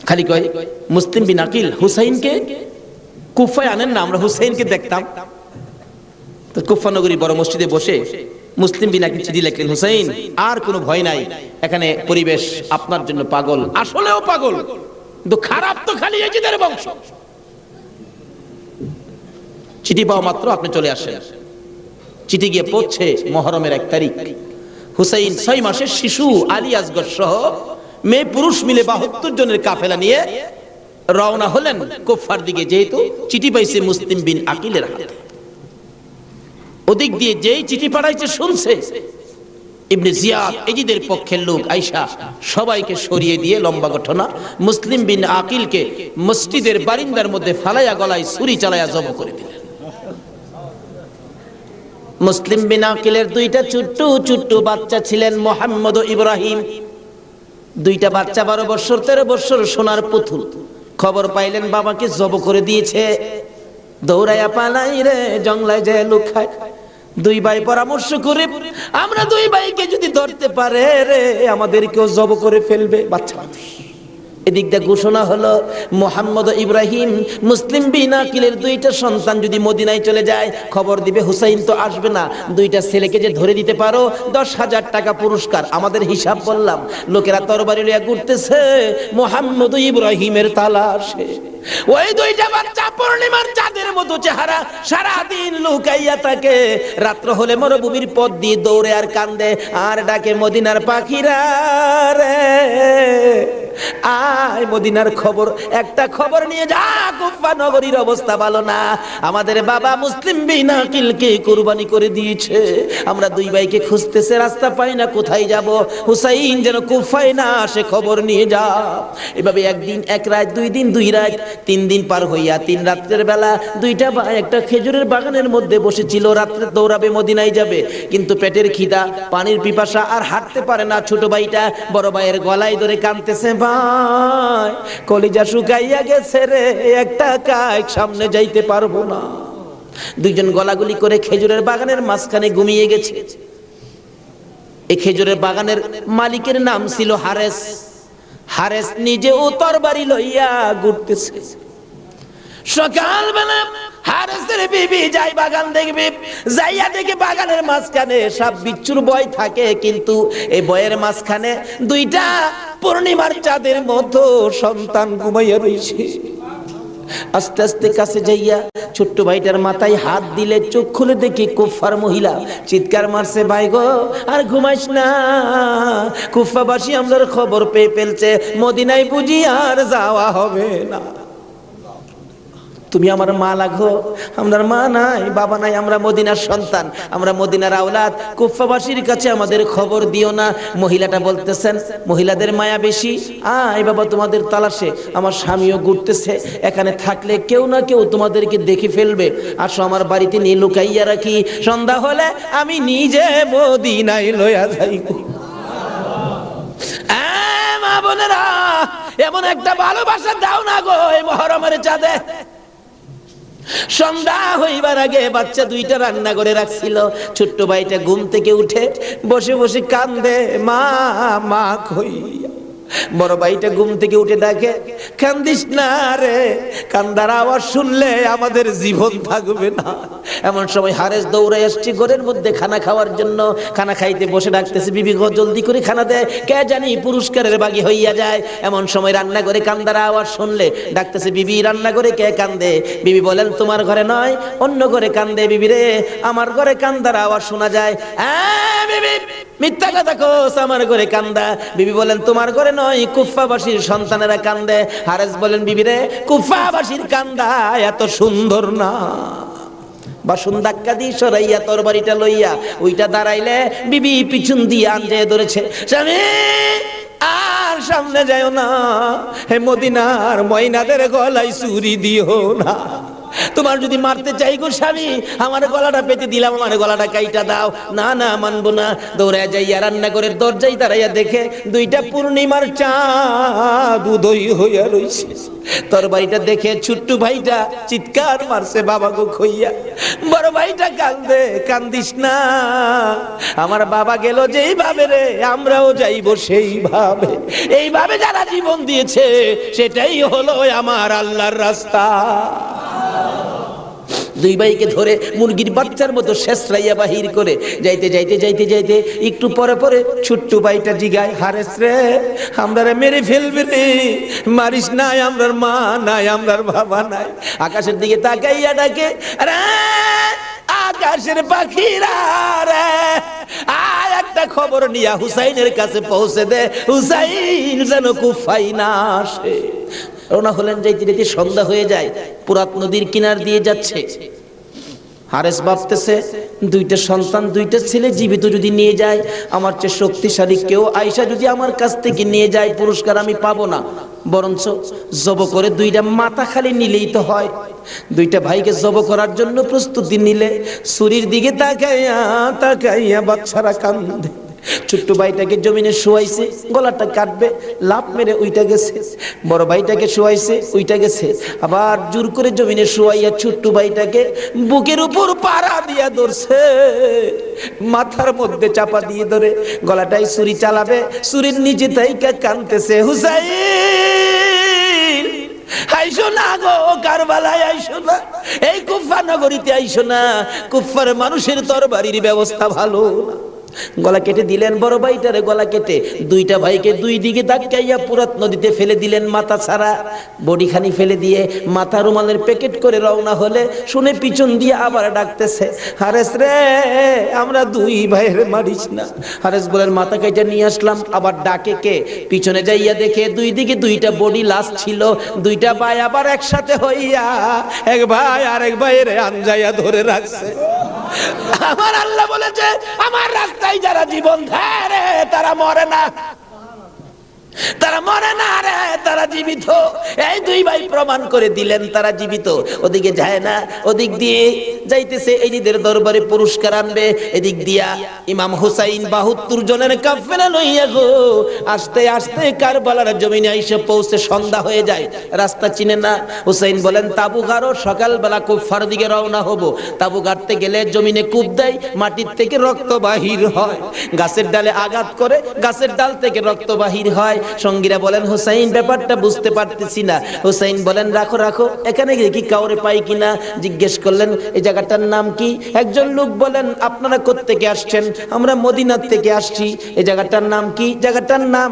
খালি কয় মুসলিম বিন আকিল হুসাইনকে কুফায় আনেন না, আমরা হুসাইনকে দেখতাম। তো কুফা নগরী বড় মসজিদে বসে মুসলিম বিন আকিল চিঠি লিখলেন, হুসাইন আর কোনো ভয় নাই, এখানে পরিবেশ আপনার জন্য পাগল, আসলেও পাগল, কিন্তু খারাপ তো খালি এজিদের বংশ। চিঠি পাওয়া মাত্র আপনি চলে আসেন। চিঠি গিয়ে পৌঁছে মুহররমের ১ তারিখ। হুসাইন ৬ মাসের শিশু আলী আসগর সহ মেয়ে পুরুষ মিলে ৭২ জনের কাফেলা নিয়ে রওনা হলেন কুফার দিকে, যেহেতু চিঠি পাইছে মুসলিম বিন আকিলের হাতে। ওদিক দিয়ে যেই চিঠি পাঠাইছে শুনছে, ইবনে জিয়াদ এজিদের পক্ষের লোক আইসা সবাইকে সরিয়ে দিয়ে, লম্বা ঘটনা, মুসলিম বিন আকিলকে মসজিদের বারিন্দার মধ্যে ফালাইয়া গলায় ছুরি চালাইয়া জব করে দিলেন। মুসলিম বিন আকিলের 2টা ছোট্ট ছোট্ট বাচ্চা ছিলেন, মুহাম্মদ ও ইব্রাহিম। 2টা বাচ্চা 12 বছর 13 বছর, সোনার পুতুল। খবর পাইলেন বাবাকে জব করে দিয়েছে, দৌড়াইয়া পালাই রে জঙ্গলায় যায় লুকায়। 2 ভাই পরামর্শ করে, আমরা 2 ভাইকে যদি ধরতে পারে রে আমাদেরকেও জব করে ফেলবে। বাচ্চা এদিক দিয়ে ঘোষণা হলো, মুহাম্মদ ইব্রাহিম মুসলিম বিন আকিলের 2টা সন্তান যদি মদিনায় চলে যায়, খবর দিবে হুসাইন তো আসবে না, 2টা ছেলেকে যে ধরে দিতে পারো 10,000 টাকা পুরস্কার। আমাদের হিসাব বললাম, লোকেরা তরবারি লইয়া ঘুরতেছে মুহাম্মদ ইব্রাহিমের তালাশে। ওই 2টা বাচ্চা পূর্ণিমার চাঁদের মতো চেহারা, সারাদিন লুকাইয়া থাকে, রাত্র হলে মরুভূমির পথ দিয়ে দৌড়ে আর কান্দে আর ডাকে, মদিনার পাখিরা রে আয় মদিনার খবর, একটা খবর নিয়ে যা, কুফা নগরীর অবস্থা ভালো না। আমাদের বাবা মুসলিম বিন আকিলকে কুরবানি করে দিয়েছে। আমরা দুই ভাইকে খুঁজতেছে, রাস্তা পাই না, কোথায় যাব। হুসাইন যেন কুফায় না আসে, খবর নিয়ে যা। এভাবে একদিন এক রাত, 2 দিন 2 রাত, 3 দিন পার হইয়া 3 রাত্রের বেলা দুইটা ভাই একটা খেজুরের বাগানের মধ্যে বসেছিল। রাত্রে দৌড়াবে, মদিনায় যাবে, কিন্তু পেটের খিদা, পানির পিপাসা, আর হাঁটতে পারে না। ছোট ভাইটা বড় ভাইয়ের গলায় ধরে কাঁদতেছে, ভাই কলিজা শুকাইয়া গেছে রে, একটা কাজ সামনে যাইতে পারবো না। দুইজন গলাগুলি করে খেজুরের বাগানের মাঝখানে ঘুমিয়ে গেছে। এই খেজুরের বাগানের মালিকের নাম ছিল হারেস। হারেস নিজেও তরবারি লইয়া ঘুরতেছে। সকালবেলা হারেসের বিবি যাই বাগান দেখবে, যাইয়া দেখে বাগানের মাঝখানে সাপ বিচ্ছুর ভয় থাকে, কিন্তু এই ভয়ের মাঝখানে দুইটা পূর্ণিমার চাঁদের মতো সন্তান ঘুমাইয়া রইছে। আস্তে আস্তে কাছে যাইয়া ছোট্ট ভাইটার মাথায় হাত দিলে চোখ খুলে দেখি কুফার মহিলা। চিৎকার মারছে, ভাই গো আর ঘুমাইস না, কুফাবাসী আমাদের খবর পেয়ে ফেলছে, মদিনায় বুঝি আর যাওয়া হবে না। তুমি আমার মা লাগো, আমার মা নাই, বাবা নাই, আমরা মদিনার সন্তান, আমরা মদিনার আওলাদ, কুফাবাসীর কাছে আমাদের খবর দিও না। মহিলাটা বলতেছেন, মহিলাদের মায়া বেশি, আয় বাবা তোমাদের তালাশে, আমার স্বামীও ঘুরতেছে, এখানে থাকলে কেউ না কেউ তোমাদেরকে দেখে ফেলবে, আসো আমার বাড়িতে নিয়ে লুকাইয়া রাখি, সন্ধ্যা হলে আমি নিজে মদিনায় লইয়া যাইব। মা বোনেরা, এমন একটা ভালোবাসা দাও না গো এই মুহররমের চাঁদে। সন্ধ্যা হইবার আগে বাচ্চা দুইটা রান্না করে রাখছিল। ছোট্ট ভাইটা ঘুম থেকে উঠে বসে বসে কান্দে, মা মা কই। বড় ভাইটা ঘুম থেকে উঠে দেখে, কান্দিস না রে, কান্দার আওয়াজ শুনলে আমাদের জীবন থাকবে না। এমন সময় হারেস দৌড়ে আসছে ঘরের মধ্যে খানা খাওয়ার জন্য। খানা খাইতে বসে ডাকতেছে, বিবি গো জলদি করে খানা দে, কে জানি পুরস্কারের বাগি হইয়া যায়। এমন সময় রান্না করে কান্দার আওয়াজ শুনলে ডাকতেছে, বিবি রান্না করে কে কান্দে? বিবি বলেন, তোমার ঘরে নয়, অন্য ঘরে কান্দে। বিবি রে, আমার ঘরে কান্দার আওয়াজ শোনা যায়। বিবি মিথ্যা কথা কোস, আমার ঘরে কান্দা। বিবি বলেন, তোমার ঘরে নয়, কুফাবাসীর সন্তানেরা কান্দে। হারেস বলেন, বিবি রে, কুফাবাসীর কান্দা এত সুন্দর না। বাসন ধাক্কা দিয়ে সরাইয়া তরবারিটা লইয়া ওইটা দাঁড়াইলে বিবি পিছন দিয়ে আনজে ধরেছে, স্বামী আর সামনে যাও না, হে মদিনার ময়নাদের গলায় ছুরি দিও না। তোমার যদি মারতে চাই গো স্বামী, আমার গলাটা পেতে দিলাম, আমার গলাটা কাইটা দাও। না না, মানবো না। দৌড়ায় যাইয়া রান্নাঘরের দরজায় দাঁড়াইয়া দেখে দুইটা পূর্ণিমার চাঁদ উদয় হইয়া রইছে। তরবারিটা দেখে ছোট্ট ভাইটা চিৎকার মারছে, বাবা গো খইয়া। বড় ভাইটা কান্দে, কান্দিস না, আমার বাবা গেল যেইভাবে রে, আমরাও যাইব সেইভাবে। এইভাবে যারা জীবন দিয়েছে সেটাই হলো আমার আল্লাহর রাস্তা। দুই ভাইকে ধরে মুরগির বাচ্চার মতো শেষরাইয়া বাহির করে যাইতে যাইতে যাইতে যাইতে একটু পরে পরে ছোট্ট ভাইটা জিগায়, হারেস রে, আমরা মেরে ফেলবে রে, মারিস নাই, আমরার মা নাই, আমরার বাবা নাই। আকাশের দিকে তাকাইয়া ডাকে, রে আকাশের পাখিরা রে, আর একটা খবর নিয়া হুসাইনের কাছে পৌঁছে দে, হুসাইন যেন কুফায় না আসে। রওনা হলেন, যাইতে যাইতে সন্ধ্যা হয়ে যায়। পুরাত নদীর কিনার দিয়ে যাচ্ছে। হারেস ভাবতেছে, দুইটা সন্তান, দুইটা ছেলে জীবিত যদি নিয়ে যায়, আমার চেয়ে শক্তিশালী কেউ আয়সা যদি আমার কাছ থেকে নিয়ে যায়, পুরস্কার আমি পাবো না, বরঞ্চ জব করে দুইটা মাথা খালি নিলেই তো হয়। দুইটা ভাইকে জব করার জন্য প্রস্তুতি নিলে ছুরির দিকে তাকাইয়া তাকাইয়া বাচ্চারা কান্দে। ছোট্ট ভাইটাকে জমিনে শুয়াইছে, গলাটা কাটবে, লাফ মেরে উইটা গেছে। বড় ভাইটাকে শুয়াইছে, উইটা গেছে। আবার জোর করে জমিনে শুয়াইয়া ছোট্ট ভাইটাকে বুকের উপর পাড়া দিয়া ধরছে, মাথার মধ্যে চাপা দিয়ে ধরে গলাটাই ছুরি চালাবে, ছুরির নিচে তাইকা কাঁদতেছে, হুসাইন আইসো না গো, কারবালায় আইসো না, এই কুফা নগরীতে আইসো না, কুফার মানুষের তরবারির ব্যবস্থা ভালো না। গলা কেটে দিলেন, বড় ভাইটারে গলা কেটে দুইটা ভাইকে দুই দিকে ধাক্কাইয়া পুরাত নদীতে ফেলে দিলেন, মাথা ছাড়া বডিখানি ফেলে দিয়ে মাথা রুমালের প্যাকেট করে রওনা হলে শুনে পিছন দিয়ে আবার ডাকতেছে, হারেস রে আমরা দুই ভাইয়ের মারিস না। হারেস বলেন মাথা কেটে নিয়ে আসলাম। আবার ডাকে কে? পিছনে যাইয়া দেখে দুই দিকে দুইটা বডি লাশ ছিল। দুইটা ভাই আবার একসাথে হইয়া এক ভাই আরেক ভাইয়ের আনজাইয়া ধরে রাখছে। আমার আল্লাহ বলেছে আমার রাস্তায় যারা জীবন দেয় রে তারা মরে না, তারা মরে না রে, তারা জীবিত। এই দুই ভাই প্রমাণ করে দিলেন তারা জীবিত। ওদিকে যায় না, ওদিক দিয়ে যাইতেছে এজিদের দরবারে পুরস্কার আনবে। এদিক দিয়া ইমাম হুসাইন 72 জনের কাফেলা লইয়া গো আস্তে আস্তে কারবালার জমিনে এসে পৌঁছে সন্ধ্যা হয়ে যায়। রাস্তা চিনে না। হুসাইন বলেন তাবু গাড়ো, সকালবেলা কুফার দিকে রওনা হব। তাবু গাড়তে গেলে জমিনে কূপ দেয়, মাটির থেকে রক্ত বাহির হয়। গাছের ডালে আঘাত করে, গাছের ডাল থেকে রক্ত বাহির হয়। সঙ্গীরা বলেন হুসাইন ব্যাপারটা বুঝতে পারতেছি না। হুসাইন বলেন রাখো রাখো, এখানে কি কাউরে পাই কিনা জিজ্ঞেস করলেন এই জায়গাটার নাম কি? একজন লোক বলেন আপনারা কোত্থেকে আসছেন? আমরা মদিনা থেকে আসছি। এই জায়গাটার নাম কি? জায়গাটার নাম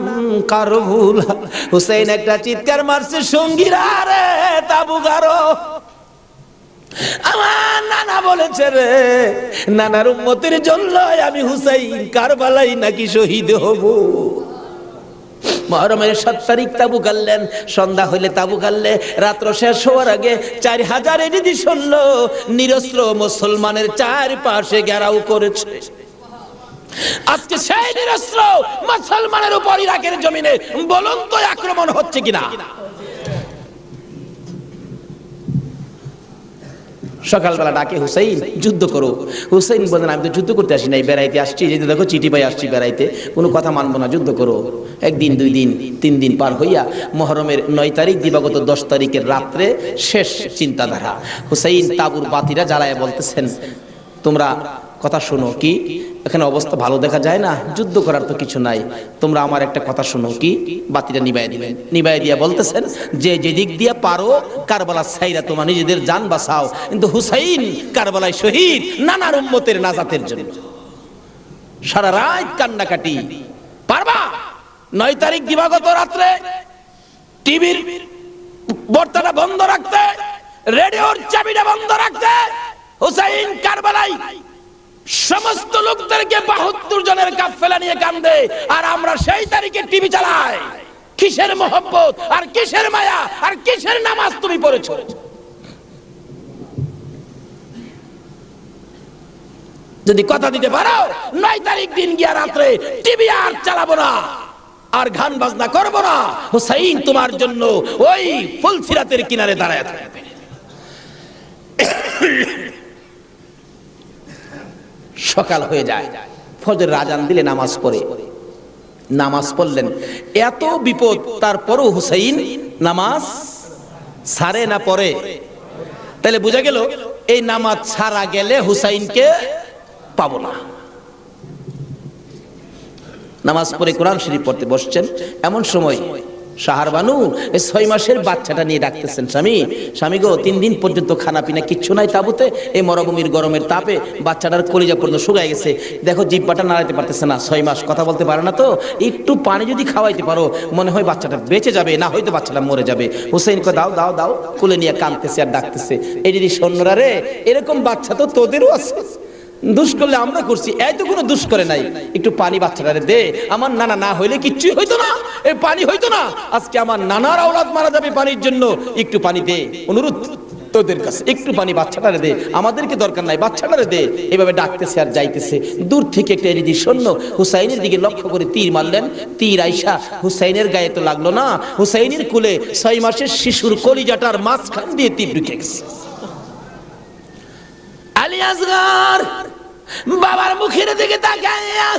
কারবুলা। হুসাইন একটা চিৎকার মারছে, সঙ্গীরা রে তাবু গাড়ো। আমার নানা বলেছে রে, নানার উম্মতের জন্য আমি হুসাইন কারবালাই নাকি শহীদ হব। মুহররমের 7 তারিখ তাবু গাড়লেন। সন্ধ্যা হইলে তাবু গাড়লে রাত্র শেষ হওয়ার আগে 4000 এদিদি শুনল নিরস্ত্র মুসলমানের চারপাশে ঘেরাও করেছে। আজকে সেই নিরস্ত্র মুসলমানের উপর ইরাকের জমিনে বলুন তো আক্রমণ হচ্ছে কিনা? সকালবেলা ডাকে হুসাইন যুদ্ধ করো। হুসাইন বলেন আমি তো যুদ্ধ করতে আসি নাই, বেড়াইতে আসছি। যেহেতু দেখো চিঠি পাই আসছি বেড়াইতে, কোনো কথা মানবো না, যুদ্ধ করো। একদিন 2 দিন 3 দিন পার হইয়া মুহররমের 9 তারিখ দিবাগত 10 তারিখের রাত্রে শেষ চিন্তাধারা। হুসাইন তাবুর বাতিরা জ্বালায় বলতেছেন তোমরা কথা শোনো। কি এখানে অবস্থা ভালো দেখা যায় না, যুদ্ধ করার তো কিছু নাই, তোমরা আমার একটা কথা শোনো। কি? বাতিটা নিবাই দিবেন। নিবাই দিয়া বলতেছেন যে যেদিক দিয়া পারো কারবালা ছাইরা তোমার নিজেদের জান বাঁচাও, কিন্তু হুসাইন কারবালায় শহীদ নানার উম্মতের নাজাতের জন্য। সারা রাত কান্নাকাটি। পারবা? 9 তারিখ দিবাগত রাত্রে টিভির বর্তাটা বন্ধ রাখতে, রেডিওর চাবিটা বন্ধ রাখতে। হুসাইন কারবালায় সমস্ত লোকদেরকে 72 জনের কাফেলা নিয়ে কান্দে, আর আমরা সেই তারিখে টিভি চালাই। কিসের মহব্বত আর কিসের মায়া আর কিসের নামাজ তুমি পড়েছো? যদি কথা দিতে পারো 9 তারিখ দিন গিয়া রাত্রে টিভি আর চালাবো না, আর গান বাজনা করবো না। হুসাইন তোমার জন্য ওই ফুলসিরাতের কিনারে দাঁড়ায় থাকবে। সকাল হয়ে যায়, ফজরের আজান দিলে নামাজ পড়ে। নামাজ পড়লেন, এত বিপদ তারপরও হুসাইন নামাজ ছাড়ে না পড়ে। তাহলে বোঝা গেল এই নামাজ ছাড়া গেলে হুসাইনকে পাবো না। নামাজ পড়ে কোরআন শরীফ পড়তে বসছেন, এমন সময় শাহার বানু এই 6 মাসের বাচ্চাটা নিয়ে ডাকতেছেন, স্বামী স্বামী গো 3 দিন পর্যন্ত খানা পিনা কিচ্ছু নাই তাবুতে, এই মরুভূমির গরমের তাপে বাচ্চাটার কলিজা পর্যন্ত শুকায় গেছে, দেখো জিহ্বাটা নাড়াইতে পারতেছে না, 6 মাস কথা বলতে পারে না, তো একটু পানি যদি খাওয়াইতে পারো মনে হয় বাচ্চাটা বেঁচে যাবে, না হয়তো বাচ্চাটা মরে যাবে। হুসাইনকে দাও দাও দাও, কুলে নিয়ে কাঁদতেছে আর ডাকতেছে, এই যদি সৈন্যরা রে এরকম বাচ্চা তো তোদেরও আছে, দুষ করলে আমরা করছি, এই তো কোনো দুষ করে নাই, একটু পানি বাচ্চাটারে দে, আমার নানা না হইলে কিচ্ছুই হইতো না, এই পানি হইতো না, আজকে আমার নানার আওলাদ মারা যাবে পানির জন্য, একটু পানি দে, অনুরোধ তোদের কাছে একটু পানি বাচ্চাটারে দে, আমাদেরকে দরকার নাই, বাচ্চাটারে দে। এভাবে ডাকতেছে আর যাইতেছে, দূর থেকে একটা এদিকে সৈন্য হুসাইনের দিকে লক্ষ্য করে তীর মারলেন, তীর আইসা হুসাইনের গায়ে তো লাগলো না, হুসাইনের কুলে 6 মাসের শিশুর কলিজাটার মাঝখান দিয়ে তীর ঢুকে গেছে। আলী আসগর বাবার মুখের দিকে তাকাইয়া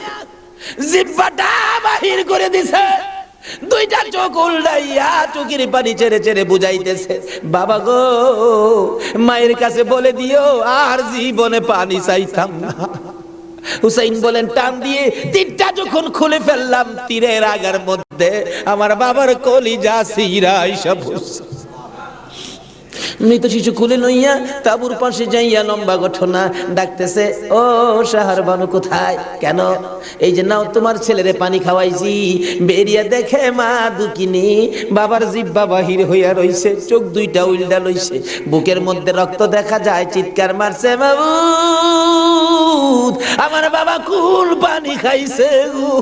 জিহ্বাটা বাহির করে দিছে, দুইটা চোখ উল্টাইয়া চোখের পানি ছেড়ে ছেড়ে বুঝাইতেছে, বাবা গো মায়ের কাছে বলে দিও আর জীবনে পানি চাইতাম না। হুসাইন বলেন টান দিয়ে তীরটা যখন খুলে ফেললাম, তীরের আগার মধ্যে আমার বাবার কলিজা সিরা এসব মৃত শিশু কুলে লইয়া তাবুর পাশে যাইয়া লম্বা ঘটনা ডাকতেছে, ও সাহার বানু কোথায়? কেন? এই যে নাও তোমার ছেলেরে পানি খাওয়াইছি। বেরিয়া দেখে মা দুকিনি, বাবার জিহ্বা বাহির হইয়া রইছে, চোখ দুইটা উল্টা লইছে, বুকের মধ্যে রক্ত দেখা যায়, চিৎকার মারছে, মাবুদ আমার বাবা কোন পানি খাইছে গো?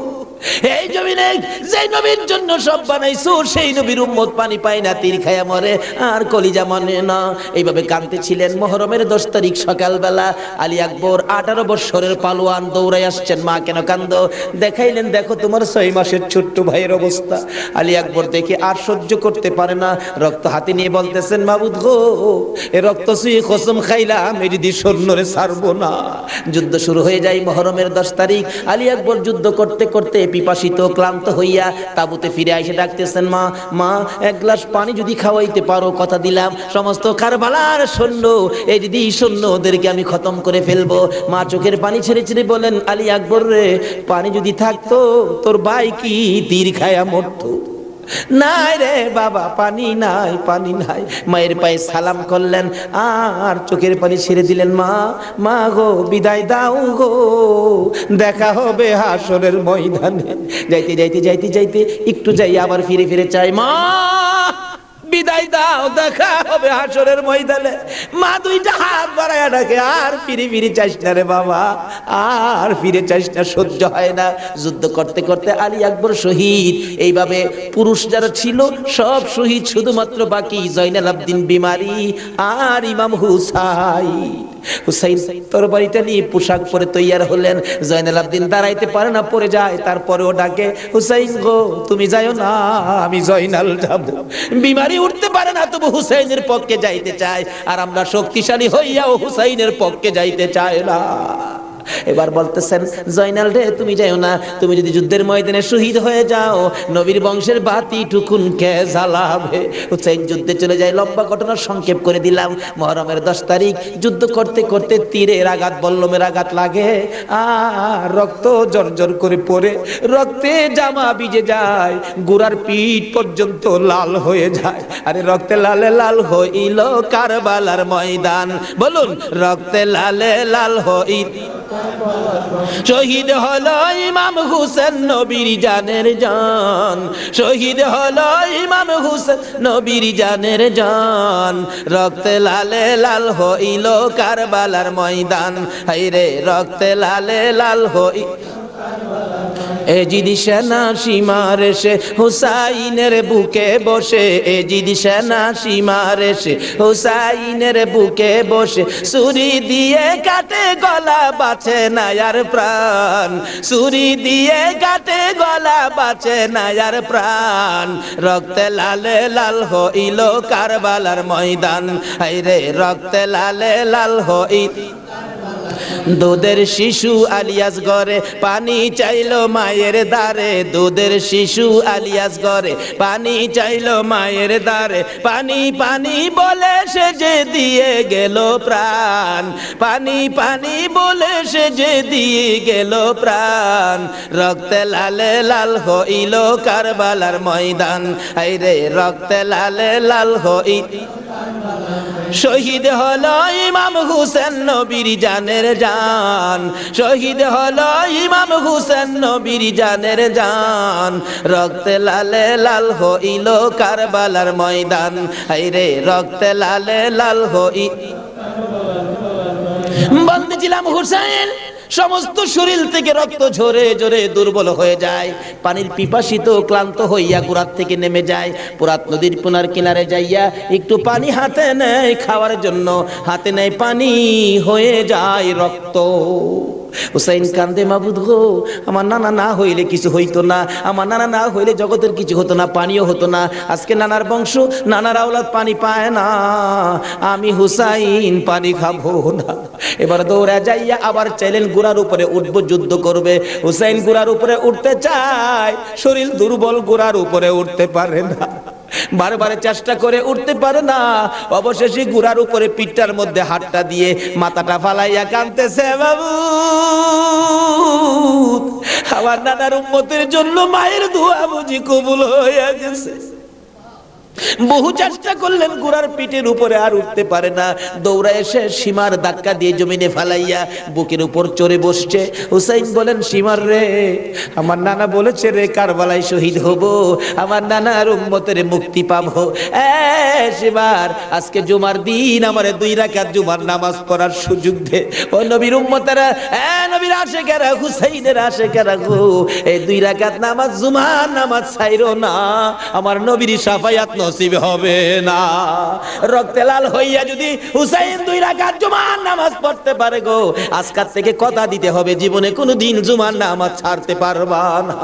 এই জমিনে যে নবীর জন্য সব বানাইছো সেই নবীর উম্মত পানি পায় না, তীর খায়া মরে আর কলিজা মানে না। এইভাবে কাঁদতেছিলেন। মুহররমের 10 তারিখ সকালবেলা আলী আকবর 18 বছরের পালোয়ান দৌড়াই আসছেন। মা কেন কান্দো? দেখাইলেন, দেখো তোমার 6 মাসের ছোট্ট ভাইয়ের অবস্থা। আলী আকবর দেখে আর সহ্য করতে পারে না, রক্ত হাতে নিয়ে বলতেছেন, মাবুদ গো, এ রক্ত ছুঁয়ে কসম খাইলাম এই যদি সৈন্যরে ছাড়বো না। যুদ্ধ শুরু হয়ে যায় মুহররমের 10 তারিখ। আলী আকবর যুদ্ধ করতে করতে পিপাসিত ক্লান্ত হইয়া তাবুতে ফিরে এসে ডাকতেছেন, মা মা এক গ্লাস পানি যদি খাওয়াইতে পারো, কথা দিলাম সমস্ত কারবালার সৈন্য, এই যদি সৈন্য ওদেরকে আমি খতম করে ফেলবো। মা চোখের পানি ছেড়ে ছেড়ে বলেন, আলী আকবর রে, পানি যদি থাকতো তোর ভাই কি তীর খায়া মরতো? নাই রে বাবা, পানি নাই, পানি নাই। মায়ের পায়ে সালাম করলেন আর চোখের পানি ছেড়ে দিলেন। মা মা গো, বিদায় দাও গো, দেখা হবে হাসরের ময়দানে। যাইতে যাইতে যাইতে যাইতে একটু যাই আবার ফিরে ফিরে চাই, মা বিদায় দাও, দেখা হবে হাসরের ময়দানে। মা দুইটা হাত বাড়ায়া ডাকে, আর ফিরে ফিরে চাইস না রে বাবা, আর ফিরে চাইস না, সহ্য হয় না। যুদ্ধ করতে করতে আলী আকবর শহীদ। এইভাবে পুরুষ যারা ছিল সব শহীদ, শুধুমাত্র বাকি জয়নাল আবদিন বিমারি আর ইমাম হুসাইন। হুসাইন তরবারিটা নিয়ে পোশাক পরে তৈয়ার হলেন। জয়নাল আবদিন দাঁড়াইতে পারে না, পড়ে যায়, তারপরেও ডাকে, হুসাইন গো তুমি যাইও না, আমি জয়নাল যাব। বিমারি উঠতে পারে না, তবু হুসাইনের পক্ষে যাইতে চায়, আর আমরা শক্তিশালী হইয়াও হুসাইনের পক্ষে যাইতে চাই না। এবার বলতেছেন, জয়নাল রে তুমি যাও না, তুমি যদি যুদ্ধের ময়দানে শহীদ হয়ে যাও নবীর বংশের বাতি টুকুন কে জ্বালাবে? হুসাইন যুদ্ধে চলে যায়। লম্বা ঘটনা সংক্ষেপ করে দিলাম। মুহররমের 10 তারিখ যুদ্ধ করতে করতে তীরের আঘাত, বল্লমের আঘাত লাগে আর রক্ত জর্জর করে পড়ে, রক্তে জামা ভিজে যায়, গোড়ার পিঠ পর্যন্ত লাল হয়ে যায়। আরে রক্তে লালে লাল হইল কারবালার ময়দান, বলুন রক্তে লালে লাল হইল। শহীদ হলো ইমাম হুসেন নবীর জানের জান, শহীদ হলো ইমাম হুসেন নবীর জানের জান। রক্তে লালে লাল হইল কারবালার ময়দান, হায়রে রক্তে লালে লাল হইল। এজিদ সেনা সীমার এসে হুসাইনের বুকে বসে, এজিদ সেনা সীমার এসে হুসাইনের বুকে বসে, ছুরি দিয়ে কাটে গলা বাঁচে না আর প্রাণ, ছুরি দিয়ে কাটে গলা বাঁচে না আর প্রাণ। রক্তে লালে লাল হইল কারবালার ময়দান, হায়রে রক্তে লালে লাল হইল। দুধের শিশু আলিয়াস ঘরে পানি চাইলো মায়ের দ্বারে, দুধের শিশু আলিয়াস ঘরে পানি চাইলো মায়ের দ্বারে, পানি পানি বলে সে যে দিয়ে গেল প্রাণ, পানি পানি বলে সে যে দিয়ে গেল প্রাণ। রক্তে লালে লাল হইল কারবালার ময়দান, হায়রে রক্তে লালে লাল হইল। শহীদ হলো ইমাম হুসেন নবীর জানের জান, শহীদ হলো ইমাম হুসেন নবীর জানের জান। রক্তে লালে লাল হইল কারবালার ময়দান, হায়রে রক্তে লালে লাল হইল। বলতেছিলাম হুসেন সমস্ত শরীর থেকে রক্ত ঝরে ঝরে দুর্বল হয়ে যায়, পানির পিপাসিত ক্লান্ত হইয়া গোড়ার থেকে নেমে যায়। পুরাত নদীর পুনার কিনারে যাইয়া একটু পানি হাতে নেয় খাওয়ার জন্য, হাতে নেয় পানি, হয়ে যায় রক্ত। হুসাইন কান্দে, মাবুদ গো, আমার নানা না হইলে কিছু হইতো না, আমার নানা না হইলে জগতের কিছু হতো না, পানিও হতো না। আজকে নানার বংশ, নানার আওলাদ পানি পায় না, আমি হুসাইন পানি খাবো না। এবার দৌড়া যাইয়া আবার চাইলেন গোড়ার উপরে উঠবো, যুদ্ধ করবে। হুসাইন গোড়ার উপরে উঠতে চায়, শরীর দুর্বল, গোড়ার উপরে উঠতে পারে না, বারবার চেষ্টা করে উঠতে পারে না। অবশেষে গুড়ার উপরে পিঠটার মধ্যে হাতটা দিয়ে মাথাটা ফালাইয়া কাঁদতেছে, বাবু আমার নানার উম্মতের জন্য মায়ের দোয়া বুঝি কবুল হয়ে গেছে। বহু চেষ্টা করলেন, ঘোড়ার পিঠের উপরে আর উঠতে পারে না। দৌড়া এসে সীমার ধাক্কা দিয়ে জমিনে ফালাইয়া বুকের উপর চড়ে বসছে। হুসাইন বলেন, সীমার রে, আমার নানা বলেছে রে কারবালায় শহীদ হব, আমার নানার উম্মতের মুক্তি পাবো। সীমার, আজকে জুমার দিন আমারে 2 রাকাত জুমার নামাজ পড়ার সুযোগ দে। ও নবীর উম্মতেরা, নবীর আশিকেরা, হুসাইনের আশিকেরা গো, এই 2 রাকাত নামাজ জুমার নামাজ ছাইরো না, আমার নবীর শাফায়াত নসিব হবে না। রক্তে লাল হইয়া যদি হুসাইন 2 রাকাত জুমার নামাজ পড়তে পারে গো, আজকাল থেকে কথা দিতে হবে জীবনে কোনোদিন জুমার নামাজ ছাড়তে পারবা না।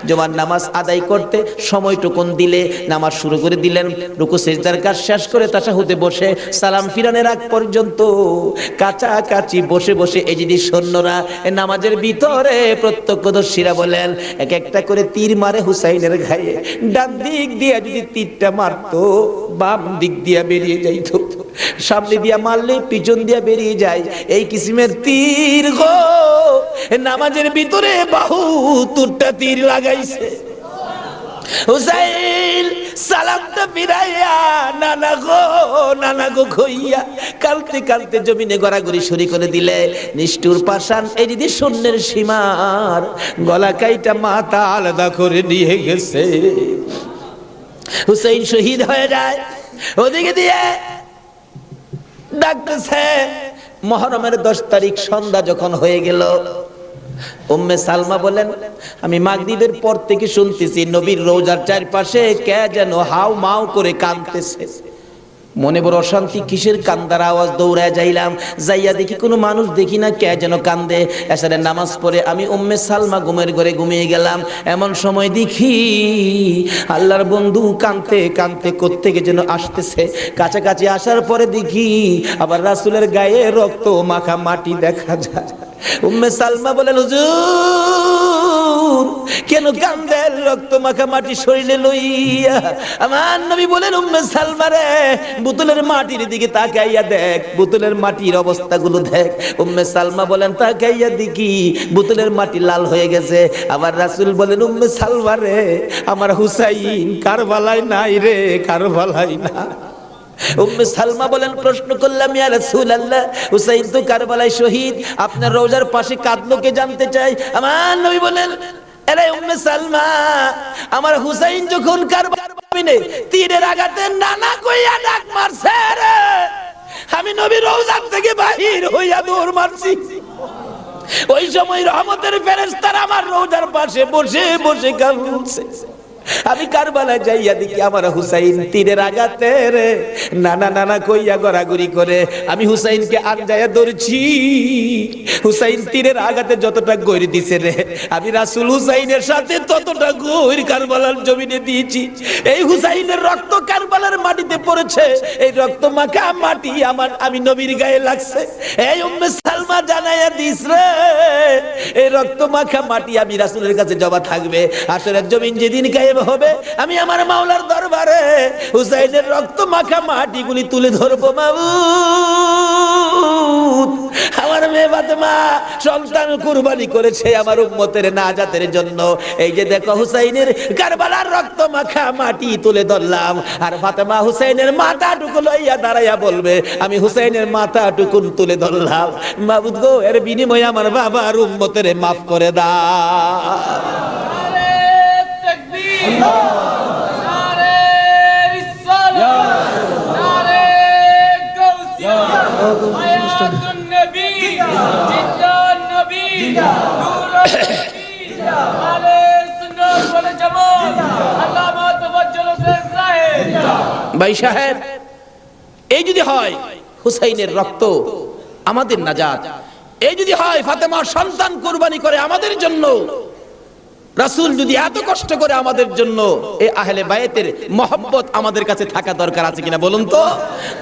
জুমার নামাজ আদায় করতে সময়টুকুন দিলে নামাজ শুরু করে দিলেন। রুকু সিজদার কাজ শেষ করে তাশাহুদে বসে সালাম ফিরানের আগ পর্যন্ত কাছাকাছি বসে বসে এই যে সৈন্যরা নামাজের ভিতরে প্রত্যক্ষদর্শীরা বলেন, এক একটা করে তীর মারে হুসাইনের গায়ে। ডান দিক দিয়ে যদি তীরটা মারতো, বাম দিক দিয়ে বেরিয়ে যাইতো, সামনে দিয়া মারলে পিছন দিয়া বেরিয়ে যায়, এই কিসিমের তীর গো। নামাজের ভিতরে বাহু তুরটা তীর লাগাইছে। হুসাইন সালামটা ফিরাইয়া নানা গো কইয়া কালতে কালতে জমিনে গড়াগড়ি শুরু করে দিলে। নিষ্ঠুর পাষাণ এই যদি শূন্যের সীমার গলা কাইটা মাথা আলাদা করে নিয়ে গেছে। হুসাইন শহীদ হয়ে যায়। ওদিকে দিয়ে ডাকতেছে। মুহররমের 10 তারিখ সন্ধ্যা যখন হয়ে গেল, উম্মে সালমা বলেন, আমি মাগরিবের পর থেকে শুনতেছি নবীর রওজার চারপাশে কে যেন হাউ মাউ করে কাঁদতেছে। মনে বড় অশান্তি, কিসের কান্দার আওয়াজ। দৌড়ায় যাইলাম, যাইয়া দেখি কোনো মানুষ দেখি না, কে যেন কান্দে। এশারের নামাজ পড়ে আমি উম্মে সালমা ঘুমের ঘরে ঘুমিয়ে গেলাম। এমন সময় দেখি আল্লাহর বন্ধু কাঁদতে কাঁদতে কোত্থেকে যেন আসতেছে। কাছাকাছি আসার পরে দেখি আবার রাসূলের গায়ে রক্ত মাখা মাটি দেখা যায়। উম্মে সালমা বলেন, হুজুর কেন কান্দেন রক্ত মাখা মাটি শরীরে লইয়া? আমার নবী বলেন, উম্মে সালমা রে, বোতলের মাটির দিকে তাকাইয়া দেখ, বোতলের মাটির অবস্থাগুলো দেখ। উম্মে সালমা বলেন, তাকাইয়া দেখি বোতলের মাটি লাল হয়ে গেছে। আবার রাসূল বলেন, উম্মে সালমা রে, আমার হুসাইন কারবালায় নাই রে, কারবালায় না। উম্মে সালমা বলেন, প্রশ্ন করলাম, ইয়া রাসূলুল্লাহ, হুসাইন তো কারবালায় শহীদ, আপনার রওজার পাশে কাঁদলো কে জানতে চাই। আমার নবী বলেন, আরে উম্মে সালমা, আমার হুসাইন যখন কারবালায় তীরের আঘাতে নানা কইয়া ডাক মারছে রে, আমি নবী রওজার থেকে বাহির হইয়া দৌড় মারছি। ওই সময় রহমতের ফেরেশতারা আমার রওজার পাশে বসে বসে কাঁদছে। আমি কারবালায় যাইয়া দেখি আমার হুসাইন তীরের আঘাতে রে নানা নানা কইয়া গড়াগড়ি করে। আমি হুসাইনকে আনজায়া ধরছি। হুসাইন তীরের আঘাতে যতটা গইর দিছে রে, আমি রাসূল হুসাইনের সাথে ততটা গইর কারবালার জমিনে দিয়েছি। এই হুসাইনের রক্ত কারবালার মাটিতে পড়েছে, এই রক্ত মাখা মাটি আমি নবীর গায়ে লাগছে। এই উম্মে সালমা জানাইয়া দিস রে, এই রক্ত মাখা মাটি আমি রাসূলের কাছে জমা থাকবে। হাশরের জমিন যেদিন গায়ে হবে, আমি আমার মাওলার দরবারে হুসাইনের রক্ত মাখা মাটিগুলি তুলে ধরবো। মাবুদ, আমার মেয়ে ফাতেমা সন্তান কুরবানি করেছে আমার উম্মতের নাজাতের জন্য। এই যে দেখো হুসাইনের কারবালার রক্ত মাখা মাটি তুলে ধরলাম। আর ফাতেমা হুসাইনের মাথাটুকু লইয়া দাঁড়াইয়া বলবে, আমি হুসাইনের মাথাটুকু তুলে ধরলাম। মাবুদ গো, এর বিনিময়ে আমার বাবার উম্মতের মাফ করে দাও। নারে রিসালাত, নারে গাউসিয়া, হায়াতুন নবী, জিন্দান নবী, নূরুন নবী, আলে সুন্নাত ওয়াল জামাত, আল্লামা তাওয়াজ্জুল হোসেন সাহেব। ভাই সাহেব, এই যদি হয় হুসাইনের রক্ত আমাদের নাজাত, এই যদি হয় ফাতেমার সন্তান কুরবানি করে আমাদের জন্য, রাসূল যদি এত কষ্ট করে আমাদের জন্য, এই আহলে বায়াতের মহব্বত আমাদের কাছে থাকা দরকার আছে কিনা বলুন তো?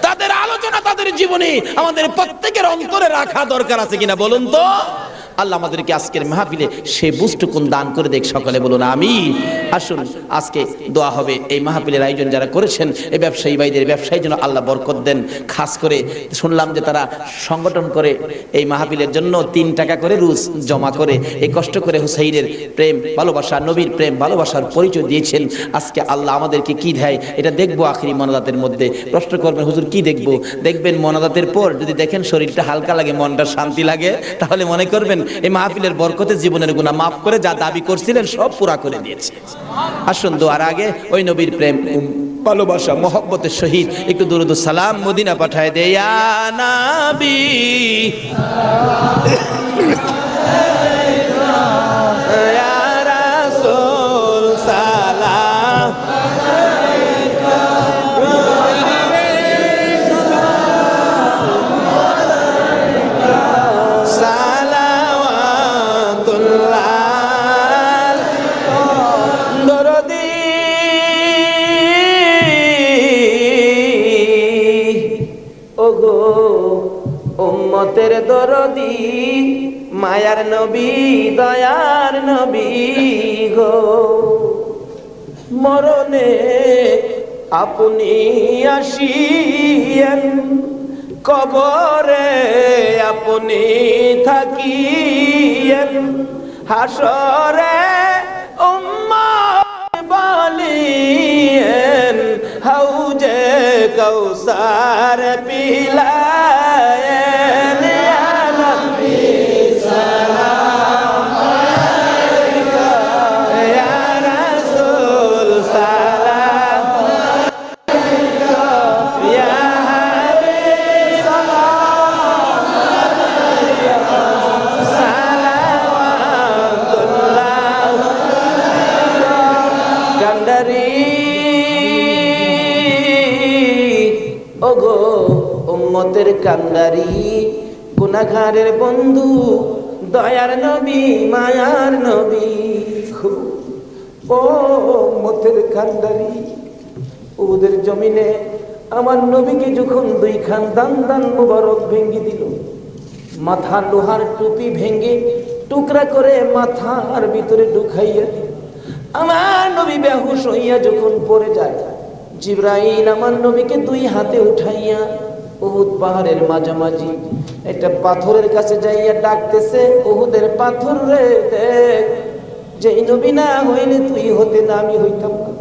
তাদের আলোচনা তাদের জীবনে আমাদের প্রত্যেকের অন্তরে রাখা দরকার আছে কিনা বলুন তো? আল্লাহ আমাদেরকে আজকের মাহফিলে সে বুঝটুকুন দান করে দেখ, সকলে বলুন আমিন। আসুন আজকে দোয়া হবে। এই মাহফিলের আয়োজন যারা করেছেন এই ব্যবসায়ী ভাইদের ব্যবসায়ীর জন্য আল্লাহ বরকত দেন। খাস করে শুনলাম যে তারা সংগঠন করে এই মাহফিলের জন্য 3 টাকা করে রোজ জমা করে এই কষ্ট করে হুসাইনের প্রেম ভালোবাসা, নবীর প্রেম ভালোবাসার পরিচয় দিয়েছেন। আজকে আল্লাহ আমাদেরকে কি দেয় এটা দেখবো আখিরি মোনাজাতের মধ্যে। প্রশ্ন করবেন হুজুর কি দেখবো? দেখবেন মোনাজাতের পর যদি দেখেন শরীরটা হালকা লাগে, মনটা শান্তি লাগে, তাহলে মনে করবেন এই মাহফিলের বরকতে জীবনের গুনাহ মাফ করে যা দাবি করছিলেন সব পুরা করে দিয়েছে। আসুন দোয়ার আগে ওই নবীর প্রেম ভালোবাসা মহব্বতের সহিত একটু দুরূদ ও সালাম মদিনা পাঠায় দে ইয়া নবী ইয়া রাসূল সালাম উম্মতের দরদি মায়ার নবী দয়ার নবী গো, মরণে আপনি আসিয়েন, কবরে আপনি থাকিয়েন, হাসরে উম্মত বলিয়েন, হাউজে কৌসার পিলায়েন, ইয়া নবী সালাম আলাইকা, ইয়া রাসূল সালাম আলাইকা, ইয়া হাবিব সালাম আলাইকা, সালাওয়াতুল্লাহ কান্ডারি ওগো উম্মতের কান্ডারি, গুনাহগারের বন্ধু দয়ার নবী মায়ার নবী, ও উম্মতের কান্ডারি, ওদের জমিনে আমার নবীকে যখন 2 খান দান দান মুবারক ভেঙ্গে দিল, মাথা লোহার টুপি ভেঙ্গে টুকরা করে মাথার ভিতরে ঢুকাইয়া দিল, আমার নবী বেহুশ হইয়া যখন পড়ে যায়, জিবরাইল আমার নবীকে 2 হাতে উঠাইয়া উহুদ পাহাড়ের মাঝামাঝি একটা পাথরের কাছে যাইয়া ডাকতেছে, উহুদের পাথর রে দেখ, যে নবী না হইলে তুই হতে না, আমি হইতাম না,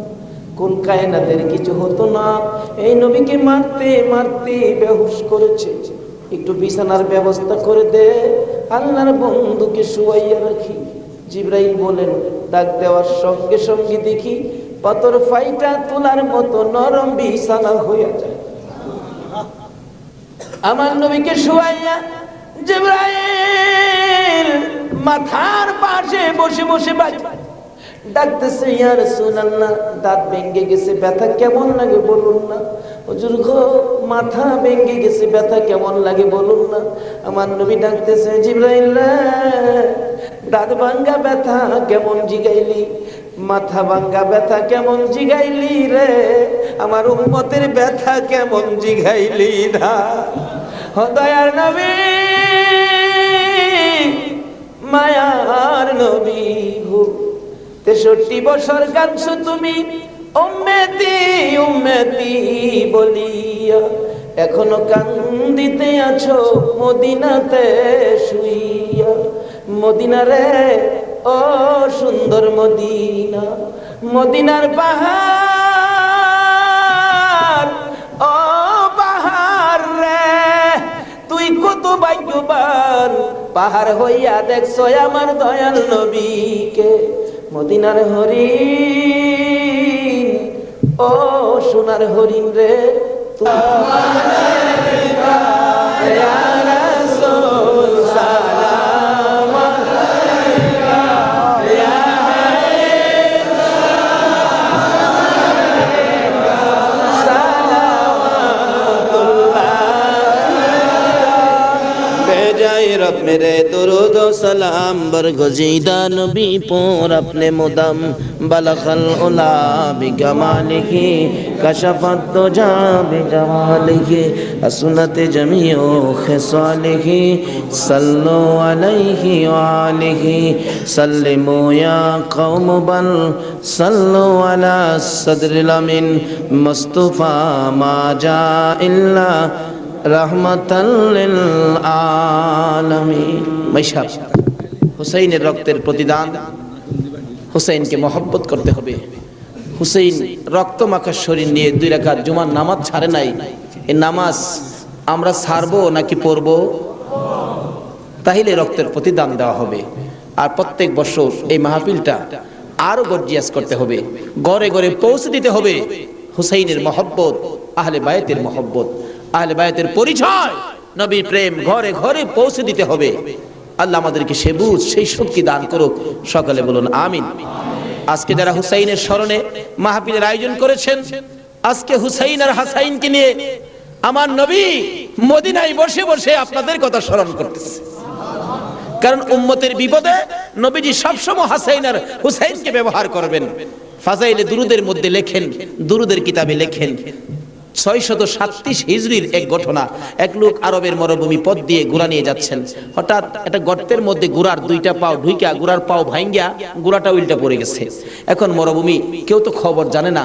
কোন কায়নাতের কিছু হতো না, এই নবীকে মারতে মারতে বেহুশ করেছে, একটু বিছানার ব্যবস্থা করে দে, আল্লাহর বন্ধুকে শুয়াইয়া রাখি। জিবরাইল বলেন, ডাক দেওয়ার সঙ্গে সঙ্গে দেখি পাথর ফাইটা তোলার মতো নরম বিছানা হইয়া যায়। আমার নবীকে শুয়াইয়া জিবরাইল মাথার পাশে বসে বসে ডাকতেছে, ইয়া রাসূলুল্লাহ, দাঁত ভেঙে গেছে, ব্যথা কেমন লাগে বলুন না। হুজুর গো, মাথা ভেঙে গেছে, ব্যথা কেমন লাগে বলুন না। আমার নবী ডাকতেছে, জিবরাইল দাঁত ভাঙ্গা ব্যথা কেমন জিগাইলি, মাথা ভাঙ্গা ব্যথা কেমন জিগাইলি রে, আমার উম্মতের ব্যথা কেমন জিগাইলি না। দয়ার নবী মায়ার নবী গো, 63 বছর কাঁদছো তুমি উম্মতি উম্মতি বলিয়া, এখনো কান্দিতে আছো মদিনাতে শুইয়া। মদিনা রে ও সুন্দর মদিনা, মদিনার পাহাড়, ও পাহাড় রে তুই কত ভাগ্যবান, পাহাড় হইয়া দেখছো আমার দয়াল নবীকে। মদিনার হরিণ, ও সোনার হরিণ রে रब मेरे दुरूद व सलाम बरगुज़ीदा नबी पर अपने मुदम बलगल उला बिकमालिही कशफत दुजा बिजमालिही हसनत जमीउ खिसालिही सल्लु अलैहि व आलिही सल्लिमू या कौम बल सल्लु अला सदरिल अमीन मुस्तफा मा जा इल्ला रहमतल लिल आलमीन। मैशाब হুসাইনের রক্তের প্রতিদান, হুসাইনকে মহব্বত করতে হবে। হুসাইন রক্ত মাখা শরীর নিয়ে 2 রাকাত জুমার নামাজ ছাড়ে নাই। এই নামাজ আমরা ছাড়বো নাকি পড়বো? তাহলে রক্তের প্রতিদান দেওয়া হবে। আর প্রত্যেক বছর এই মাহফিলটা আরো গর্জিয়াস করতে হবে, ঘরে ঘরে পৌঁছে দিতে হবে হুসাইনের মহব্বত, আহলে বায়তের মহব্বত, আহলে বায়তের পরিচয়, নবীর প্রেম ঘরে ঘরে পৌঁছে দিতে হবে। আল্লাহ আমাদেরকে সে বুঝ, সেই শক্তি দান করুক। সকালে বলুন আমিন। আজকে যারা হুসাইনের স্মরণে মাহফিলের আয়োজন করেছেন, আজকে হুসাইন আর হাসাইনকে নিয়ে আমার নবী মদিনায় বসে বসে আপনাদের কথা স্মরণ করতেছে। কারণ উম্মতের বিপদে নবীজি সবসময় হাসাইন আর হুসাইনকে ব্যবহার করবেন। ফাজাইলে দুরুদের মধ্যে লেখেন, দুরুদের কিতাবে লেখেন 637 হিজরির এক ঘটনা। এক লোক আরবের মরুভূমি পথ দিয়ে ঘোড়া নিয়ে যাচ্ছেন। হঠাৎ একটা গর্তের মধ্যে ঘোড়ার 2টা পাও ঢুইকা ঘোড়ার পাও ভাঙ্গিয়া ঘোড়াটা উল্টা পড়ে গেছে। এখন মরুভূমি, কেউ তো খবর জানে না,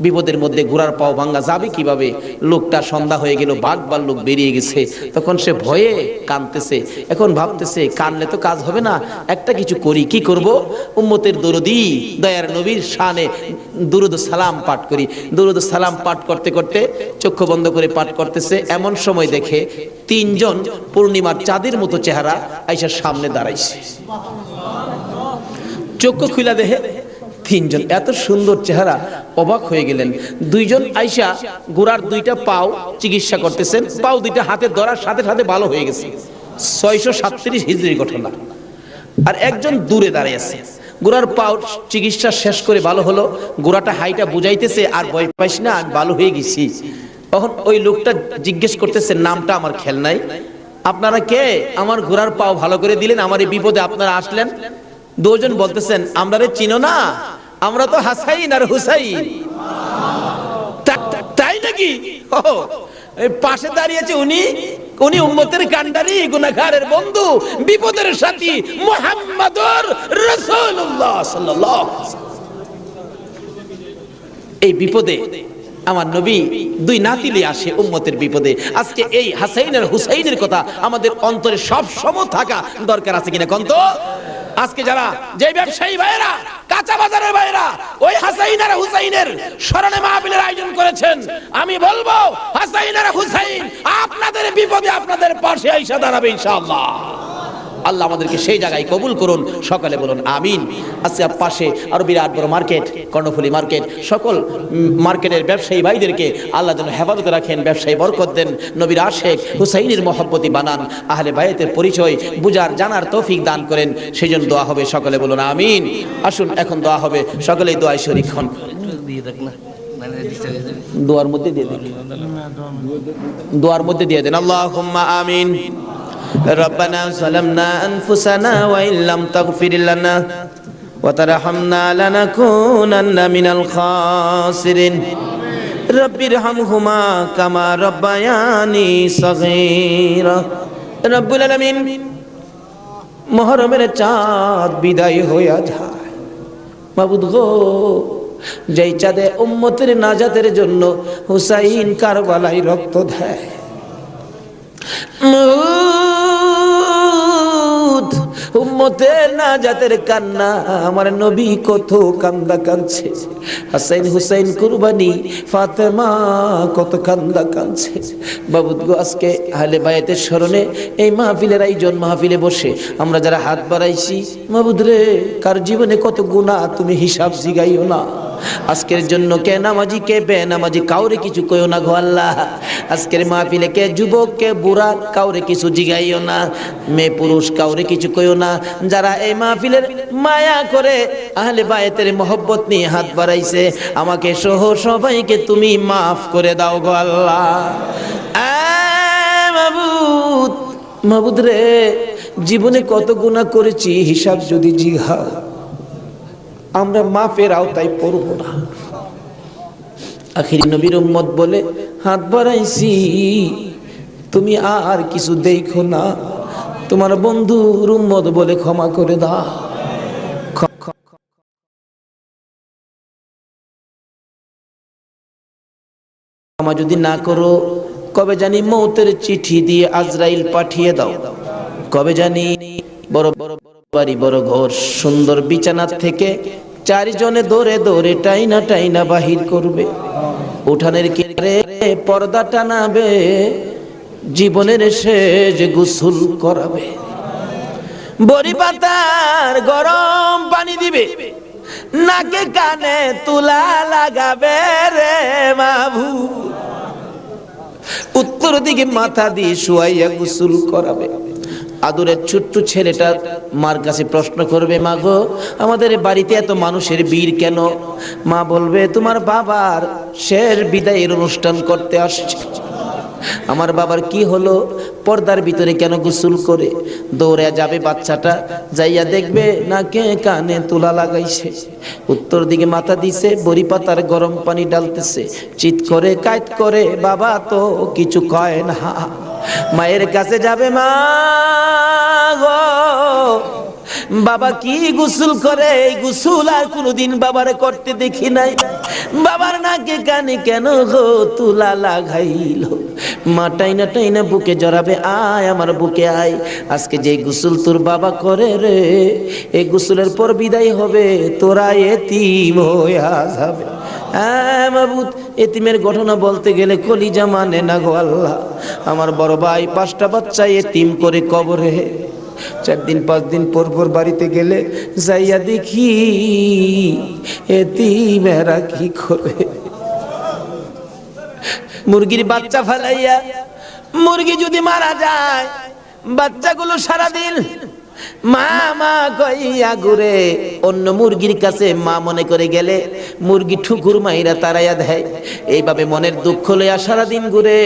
বিপদের মধ্যে ঘোড়ার পাও ভাঙ্গা যাবে কিভাবে। লোকটা সন্ধ্যা হয়ে গেল, বাঘ ভাল্লুক বেরিয়ে গেছে। তখন সে ভয়ে কাঁদতেছে। এখন ভাবতেছে কানলে তো কাজ হবে না, একটা কিছু করি। কি করব? উম্মতের দরদি দয়ার নবীর শানে দুরুদ সালাম পাঠ করি। দুরুদ সালাম পাঠ করতে করতে চক্ষু বন্ধ করে পাঠ করতেছে। এমন সময় দেখে 3 জন পূর্ণিমার চাঁদের মতো চেহারা আয়েশার সামনে দাঁড়াইছে। চক্ষু খুলে দেখে 3 জন এত সুন্দর চেহারা, অবাক হয়ে গেলেন। 2 জন আয়েশা ঘোড়ার 2টা পাও চিকিৎসা করতেছেন, পাও 2টা হাতে ধরার সাথে সাথে ভালো হয়ে গেছে। 637 হিজরির ঘটনা। আর একজন দূরে দাঁড়িয়ে আছে, গোড়ার পাও চিকিৎসা শেষ করে ভালো হলো, গোড়াটা হাইটা বুঝাইতেছে আর ভয় পাইস না, আমি ভালো হয়ে গেছি। তখন ওই লোকটা জিজ্ঞেস করতেছে, নামটা আমার খেয়াল নাই, আপনারা কে? আমার ঘোড়ার পাও ভালো করে দিলেন, আমার এই বিপদে আপনারা আসলেন। 2 জন বলতেছেন, আমরা রে চিনো না, আমরা তো হাসাইন আর হুসাইন। তাই নাকি? ও পাশে দাঁড়িয়েছে উনি, উনি উম্মতের কান্ডারি, গুনাহগারের বন্ধু, বিপদের সাথী মুহাম্মদুর রাসূলুল্লাহ সাল্লাল্লাহু আলাইহি ওয়াসাল্লাম। এই বিপদে আমার নবী 2 নাতিলে আসে উম্মতের বিপদে। আজকে এই হাসাইন আর হুসাইনের কথা আমাদের অন্তরে সব সময় থাকা দরকার আছে কিনা কোন তো? আজকে যারা যে ব্যবসায়ী ভাইরা, কাঁচা বাজারের ভাইরা ওই হাসাইন আর হুসাইনের স্মরণে মাহফিলের আয়োজন করেছেন, আমি বলবো হাসাইন আর হুসাইন আপনাদের বিপদে আপনাদের পাশে আইসা দাঁড়াবে ইনশাআল্লাহ। আল্লাহ আমাদেরকে সেই জায়গায় কবুল করুন। সকালে বলুন আমিন। আজকে পাশে আরো বিরাট বড় মার্কেট, কর্ণফুলী মার্কেট, সকল মার্কেটের ব্যবসায়ী ভাইদেরকে আল্লাহ যেন হেফাজতে রাখেন, ব্যবসায়ী বরকত দেন, নবীর আশেক হুসাইনের মহব্বতি বানান, আহলে বায়তের পরিচয় বুঝার জানার তৌফিক দান করেন, সেই জন্য দোয়া হবে। সকলে বলুন আমিন। আসুন এখন দোয়া হবে, সকলেই দোয়ায় শরীক হন। দোয়ার মধ্যে দিয়ে দেন, দোয়ার মধ্যে দিয়ে দেন। আল্লাহুম্মা আমিন। ربنا ظلمنا أنفسنا وإن لم تغفر لنا وترحمنا لنكونن من الخاسرين رب ارحمهما كما ربياني صغيرا رب العالمين। মুহররমের চাঁদ বিদায় হইয়া যায়, মাবুদ গো, যেই চাঁদে উম্মতের নাজাতের জন্য হুসাইন কারবালায় রক্ত দেয়, উম্মতের নাজাতের কান্না আমার নবী কত কান্দা কাঁদছে, হাসাইন হুসাইন কুরবানি ফাতেমা কত কান্দা কাঁদছে। বাবুদ গো, আজকে আহলে বায়াতের স্মরণে এই মাহফিলের আয়োজন, মাহফিলে বসে আমরা যারা হাত বাড়াইছি, মাবুদ রে, কার জীবনে কত গুনাহ তুমি হিসাব জিগাইও না। আজকের জন্য কে নামাজি কে বেনামাজি কাউরে কিছু কইও না গো আল্লাহ। আজকের মাহফিলে কে যুবক কে বুড়া কাউরে কিছু জিগাইও না, মেয়ে পুরুষ কাউরে কিছু কইও না। যারা এই মাহফিলের মায়া করে আহলে বায়াতের মহব্বত নিয়ে হাত বাড়াইছে, আমাকে সহ সবাইকে তুমি মাফ করে দাও গো আল্লাহ। মাবুদ, মাবুদ রে, জীবনে কত গুনাহ করেছি হিসাব যদি জিঘাও আমরা মাফের আওতায় পড়ব না। আখির নবীর উম্মত বলে হাত বাড়াইছি, তুমি আর কিছু দেখো না, তোমার বন্ধুর উম্মত বলে ক্ষমা করে দাও। ক্ষমা যদি না করো, কবে জানি মৌতের চিঠি দিয়ে আজরাইল পাঠিয়ে দাও। কবে জানি বড় বড় বাড়ি, বড় ঘর, সুন্দর বিছানা থেকে চারজনে দৌড়ে দৌড়ে টাইনা টাইনা বাহির করবে। উঠানের কিনারে পর্দা টানাবে, জীবনের শেষ গোসল করাবে। বড়ি পাতার গরম পানি দিবে, নাকে কানে তুলা লাগাবে রে মাভু। উত্তর দিকে মাথা দিয়ে শুয়াইয়া গোসল করাবে। আদরের ছোট্ট ছেলেটা মার কাছে প্রশ্ন করবে, মা গো আমাদের বাড়িতে এত মানুষের ভিড় কেন? মা বলবে, তোমার বাবার শেষ বিদায়ের অনুষ্ঠান করতে আসছে। আমার বাবার কি হলো? পর্দার ভিতরে কেন গোসল করে? দৌড়ে যাবে বাচ্চাটা, যাইয়া দেখবে নাকে কানে তুলা লাগাইছে। উত্তর দিকে মাথা দিছে, বড়ি পাতার গরম পানি ডালতেছে, চিৎ করে কাইত করে, বাবা তো কিছু কয় না। মায়ের কাছে যাবে, মা গো বাবা কি গোসল করে? এই গোসল আর কোনোদিন বাবারে করতে দেখি নাই। বাবার নাকে কানে কেন গো তুলা লাগাইল? মা টাইনা টাইনা বুকে জড়াবে, আয় আমার বুকে আয়, আজকে যে গোসল তোর বাবা করে রে, এই গোসলের পর বিদায় হবে, তোরা এতিম হইয়া যাবে। হ্যাঁ মাবুদ, এতিমের ঘটনা বলতে গেলে কলিজা মানে না গো আল্লাহ। আমার বড় ভাই 5টা বাচ্চা এতিম করে কবরে। 4 দিন 5 দিন পর পর বাড়িতে গেলে যাইয়া দেখি এতিমেরা কি করে। মুরগির বাচ্চা ফেলাইয়া, মুরগি যদি মারা যায়, বাচ্চাগুলো সারাদিন মা মা কইয়া ঘুরে। অন্য মুরগির কাছে মা মনে করে গেলে মুরগি ঠুকুর মাইরা তাড়াইয়া দেয়। এইভাবে মনের দুঃখ লইয়া সারাদিন ঘুরে।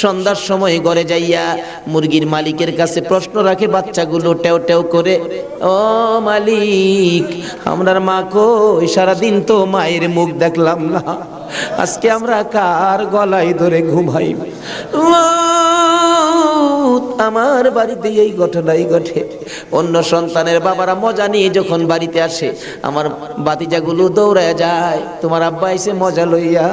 সন্ধ্যার সময় ঘরে যাইয়া মুরগির মালিকের কাছে প্রশ্ন রাখে বাচ্চাগুলো টেও টেও করে, ও মালিক আমরার মা কই? সারাদিন তো মায়ের মুখ দেখলাম না, আজকে আমরা কার গলায় ধরে ঘুমাই? আমার বাড়িতে এই ঘটনাই ঘটে। অন্য সন্তানের বাবারা মজা নিয়ে যখন বাড়িতে আসে, আমার বাতিজাগুলো দৌড়ায় যায়, তোমার আব্বা এসে মজা লইয়া,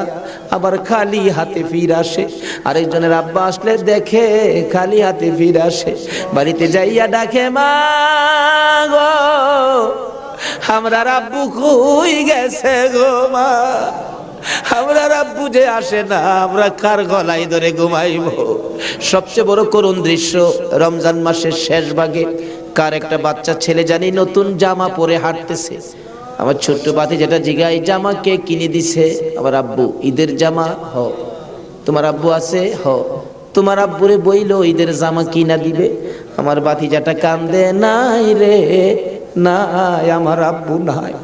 আবার খালি হাতে ফির আসে। আরেকজনের আব্বা আসলে দেখে খালি হাতে ফির আসে। বাড়িতে যাইয়া ডাকে, মা গো আমরা আব্বু কই গেছে গো মা? আমরা আব্বু যে আসে না, আমরা কার গলায় ধরে ঘুমাইব? সবচেয়ে বড় করুণ দৃশ্য, রমজান মাসের শেষ ভাগে কার একটা বাচ্চা ছেলে জানি নতুন জামা পরে হাঁটতেছে। আমার ছোট্ট বাতি যেটা জিগাই, জামা কে কিনে দিছে? আমার আব্বু। ঈদের জামা? হ। তোমার আব্বু আছে? হ। তোমার আব্বুরে বইলো ঈদের জামা কিনা দিবে। আমার বাতি যেটা কান্দে, নাই রে নাই, আমার আব্বু নাই।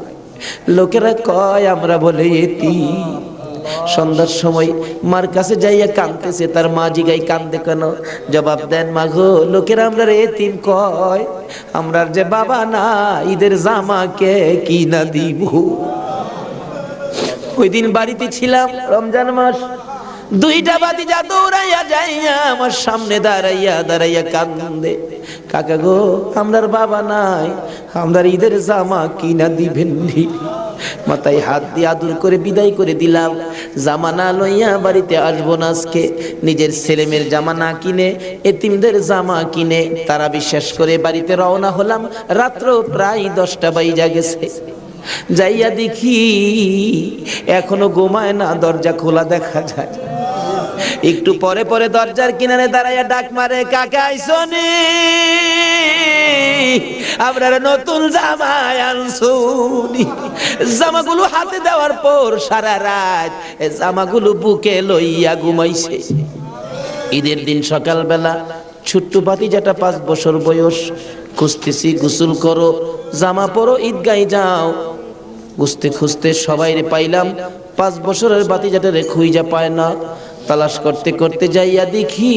লোকেরা কয় আমরা বলে এতিম। সন্ধ্যার সময় মার কাছে যাইয়া কাঁদতেছে, তার মা জিগাই কান্দে কেন? জবাব দেন, মা গো লোকেরা আমরা এতিম কয়, আমরার যে বাবা না, ঈদের জামা কে কিনা দিব? ওই দিন বাড়িতে ছিলাম, রমজান মাস, 2টা বাতিজা দৌড়াইয়া যাইয়া আমার সামনে দাঁড়াইয়া দাঁড়াইয়া কান্দে, কাকা গো আমরার বাবা নাই, আমরার ঈদের জামা কিনা দিবেন? মাথায় হাত দিয়ে আদর করে বিদায় করে দিলাম। জামা না লইয়া বাড়িতে আসবো না আজকে। নিজের ছেলেমেয়ের জামা না কিনে এতিমদের জামা কিনে তারা বিশ্বাস করে বাড়িতে রওনা হলাম। রাত্র প্রায় 10টা বাজে গেছে। যাইয়া দেখি এখনো ঘুমায় না, দরজা খোলা দেখা যায়। একটু পরে পরে দরজার কিনারে দাঁড়াইয়া ডাক মারে, কাকা আইসনি? আপনারা নতুন জামা আনছুনি। জামাগুলো হাতে দেওয়ার পর সারা রাত জামাগুলো বুকে লইয়া ঘুমাইছে। ঈদের দিন সকালবেলা ছোট্ট ভাতিজাটা 5 বছর বয়স, খুঁজতেছি গোসল করো, জামা পরো, ঈদগায় যাও। খুঁজতে খুঁজতে সবাই পাইলাম, 5 বছরের ভাতিজাটারে খুঁজা পায় না। তালাশ করতে করতে যাইয়া দেখি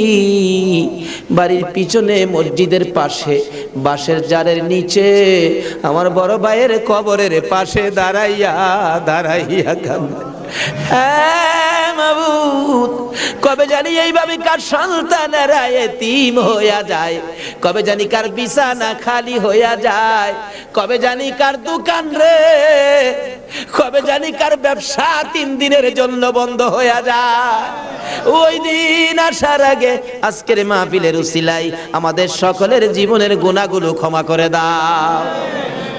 বাড়ির পিছনে মসজিদের পাশে বাঁশের জারের নিচে আমার বড় ভাইয়ের কবরের পাশে দাঁড়াইয়া কান্দে। হ্যাঁ মাবুদ, কবে জানি এইভাবে কার সন্তানেরা এতিম হইয়া যায়, কবে জানি কার বিছানা খালি হইয়া যায়, কবে জানি কার দোকান রে, কবে জানি কার ব্যবসা 3 দিনের জন্য বন্ধ হইয়া যায়। ওই দিন আসার আগে আজকের মাহফিলের উসিলায় আমাদের সকলের জীবনের গুনাহগুলো ক্ষমা করে দাও।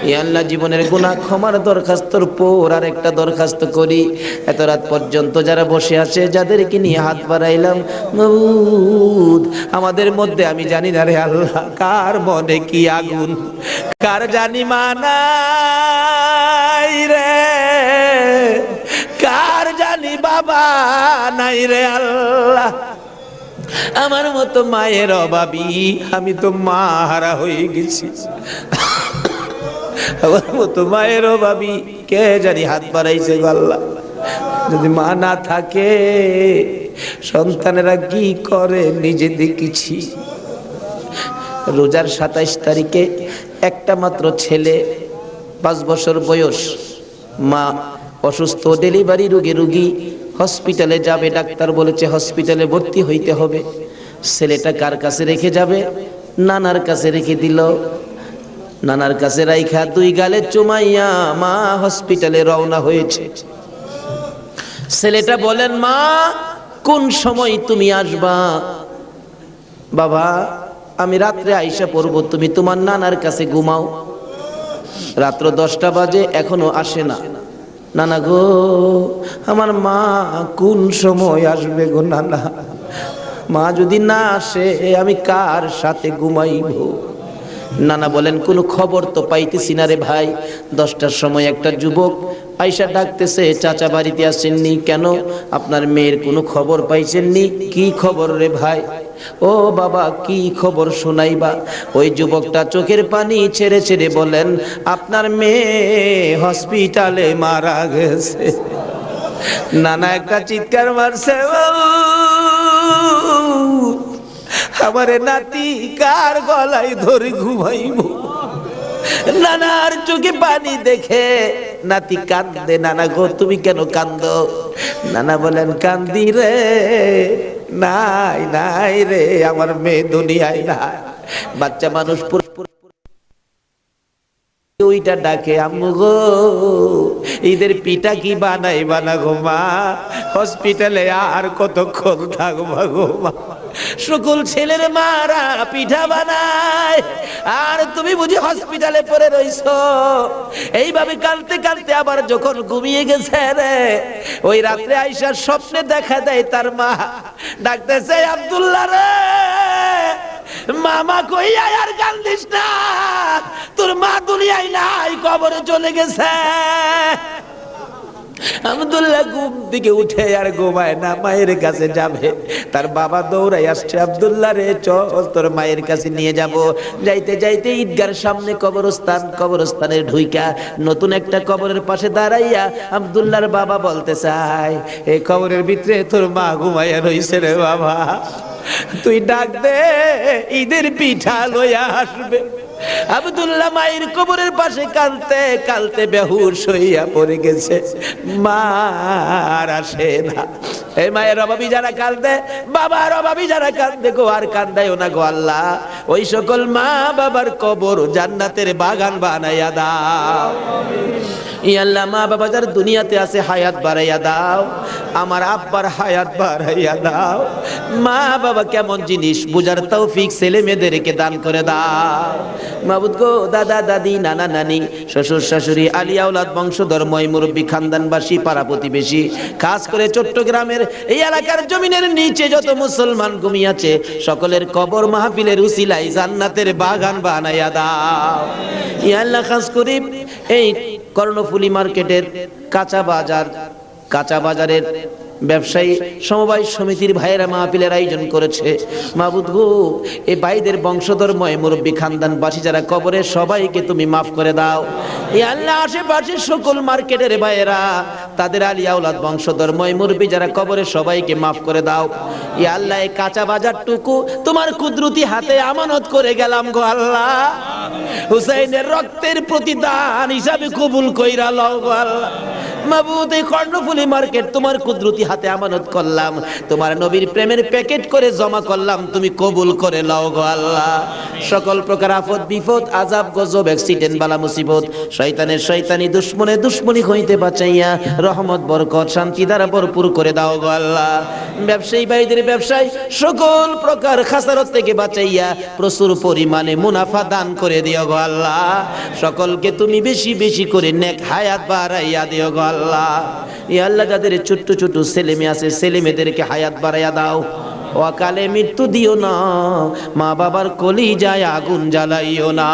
ইয়া আল্লাহ, জীবনের গুনাহ ক্ষমার দরখাস্তর পর আর একটা দরখাস্ত করি, এত রাত পর্যন্ত যারা বসে আছে যাদেরকে নিয়ে হাত বাড়াইলাম মাবুদ, আমাদের মধ্যে আমি জানি না রে আল্লাহ কার মনে কি আগুন, কার জানি মানাই রে, কার জানি বাবা নাই রে আল্লাহ। আমার মতো মায়ের অভাবী, আমি তো মা হারা হয়ে গেছি। আমার মতো মায়ের অভাবী কে জানি হাত বাড়াইছে গো আল্লাহ। যদি মা না থাকে সন্তানেরা কি করে নিজে দেখেছি। রোজার 27 তারিখে একটা মাত্র ছেলে, 5 বছর বয়স, মা অসুস্থ, ডেলিভারি রোগী, হসপিটালে যাবে, ডাক্তার বলেছে হসপিটালে ভর্তি হইতে হবে। ছেলেটা কার কাছে রেখে যাবে? নানার কাছে রেখে দিল। নানার কাছে রাইখা 2 গালে চুমাইয়া মা হসপিটালে রওনা হয়েছে। ছেলেটা বলেন, মা কোন সময় তুমি আসবা? বাবা আমি রাত্রে আইসা পড়বো, তুমি তোমার নানার কাছে ঘুমাও। রাত্র 10টা বাজে, এখনো আসে না। নানা গো, আমার মা কোন সময় আসবে গো নানা? মা যদি না আসে আমি কার সাথে ঘুমাইব? নানা বলেন, কোনো খবর তো পাইতেছি না রে ভাই। 10টার সময় একটা যুবক আইসা ডাকতেছে, চাচা বাড়িতে আসেননি কেন? আপনার মেয়ের কোনো খবর পাইছেননি? কি খবর রে ভাই? ও বাবা কি খবর শোনাইবা? ওই যুবকটা চোখের পানি ছেড়ে ছেড়ে বলেন, আপনার মেয়ে হসপিটালে মারা গেছে। নানা একটা চিৎকার মারছে, আমারে নাতি কার গলায় ধরে ঘুমাইব? নানার চোখে পানি দেখে নাতি কান্দে। নানা গো তুমি কেন কান্দো? নানা বলেন, কান্দি রে, নাই নাই রে, আমার মেয়ে দুনিয়ায় নাই। বাচ্চা মানুষ ওইটা ডাকে, আম্মু গো ঈদের পিঠা কি বানাইবা না গো মা? হসপিটালে আর কতক্ষণ থাকবা গো মা? সকল ছেলের মারা পিঠা বানায়, আর তুমি বুঝি হসপিটালে পড়ে রইছো? এইভাবে কাঁদতে কাঁদতে আবার যখন ঘুমিয়ে গেছে রে, ওই রাত্রে আইসার স্বপ্নে দেখা দেয় তার মা ডাকতেছে, আব্দুল্লাহ রে, মামা কইয়া আর কান্দিস না, তোর মা দুনিয়ায় নাই, কবরে চলে গেছে। আব্দুল্লাহ ঘুম থেকে উঠে আর ঘুমায় না, মায়ের কাছে যাবে। তার বাবা দৌড়াই আসছে, আব্দুল্লাহ রে চল তোর মায়ের কাছে নিয়ে যাব। যাইতে যাইতে ঈদগার সামনে কবরস্থান, কবরস্থানের ঢুইকা নতুন একটা কবরের পাশে দাঁড়াইয়া আব্দুল্লাহর বাবা বলতে চায়, এই কবরের ভিতরে তোর মা ঘুমাইয়া রইছে রে বাবা, তুই ডাক দে, ঈদের পিঠা লইয়া আসবে। আব্দুল্লাহ মায়ের কবরের পাশে কাঁদতে কাঁদতে বেহুশ হইয়া পড়ে গেছে। মা আর আসে না। এই মায়ের অভাবী যারা কাঁদে, বাবার অভাবী যারা কাঁদে গো, আর কান্দাইও না গো আল্লাহ। ওই সকল মা বাবার কবর জান্নাতের বাগান বানাইয়া দাও। ই আল্লাহ, মা বাবা যারা দুনিয়াতে আছে হায়াত বাড়াইয়া দাও, আমার আব্বার হায়াত বাড়াইয়া দাও। মা বাবা কেমন জিনিস বুঝার তৌফিক ছেলে মেয়েদেরকে দান করে দাও। মাবুদ গো, দাদা দাদি, নানা নানি, শ্বশুর শাশুড়ি, আলিয়া আওলাদ, বংশধর, ময় মুরব্বী, খানদানবাসী, পাড়া প্রতিবেশী, খাস করে চট্টগ্রামের এই এলাকার জমিনের নিচে যত মুসলমান ঘুমিয়ে আছে, সকলের কবর মাহফিলের উসিলায় জান্নাতের বাগান বানাইয়া দাও। ইয়া আল্লাহ, খাস করে এই কর্ণফুলী মার্কেটের কাঁচা বাজারের ব্যবসায়ী সমবায় সমিতির ভাইয়েরা মাহফিলের আয়োজন করেছে। মাবুদ গো, এই ভাইদের বংশধর্ময় মুরব্বী খানদানবাসী যারা কবরে, সবাইকে তুমি মাফ করে দাও। এই আল্লাহ আশেপাশের সকল মার্কেটের ভাইয়েরা, তাদের আলী আওলাদ বংশধর্ময় মুরব্বী যারা কবরে, সবাইকে মাফ করে দাও। এই আল্লাহ এই কাঁচা বাজারটুকু তোমার কুদরতি হাতে আমানত করে গেলাম গো আল্লাহ। হুসাইনের রক্তের প্রতিদান হিসাবে কবুল কইরা লও গো আল্লাহ। মাবুদ, এই কর্ণফুলী মার্কেট তোমার কুদরতি হাতে আমানত করলাম, তোমার নবীর প্রেমের প্যাকেট করে জমা করলাম, তুমি কবুল করে লও গো আল্লাহ। সকল প্রকার আফত বিপদ, আযাব গজব, অ্যাক্সিডেন্ট, বালা মুসিবত, শয়তানের শয়তানি, দুশমনের দুশমনি হইতে বাঁচাইয়া রহমত বরকত শান্তি দ্বারা ভরপুর করে দাও গো আল্লাহ। ব্যবসায়ী ভাইদের ব্যবসায় সকল প্রকার খাসারত থেকে বাঁচাইয়া প্রচুর পরিমাণে মুনাফা দান করে দিও গো আল্লাহ। সকলকে তুমি বেশি বেশি করে নেক হায়াত বাড়াইয়া দিও গো আল্লাহ। ইয়া আল্লাহ, যাদের ছোট্ট ছোট ছেলে মেয়ে আছে, ছেলে মেয়েদেরকে হায়াত বাড়াইয়া দাও, অকালে মৃত্যু দিও না, মা বাবার কলিজায় আগুন জ্বালাইও না।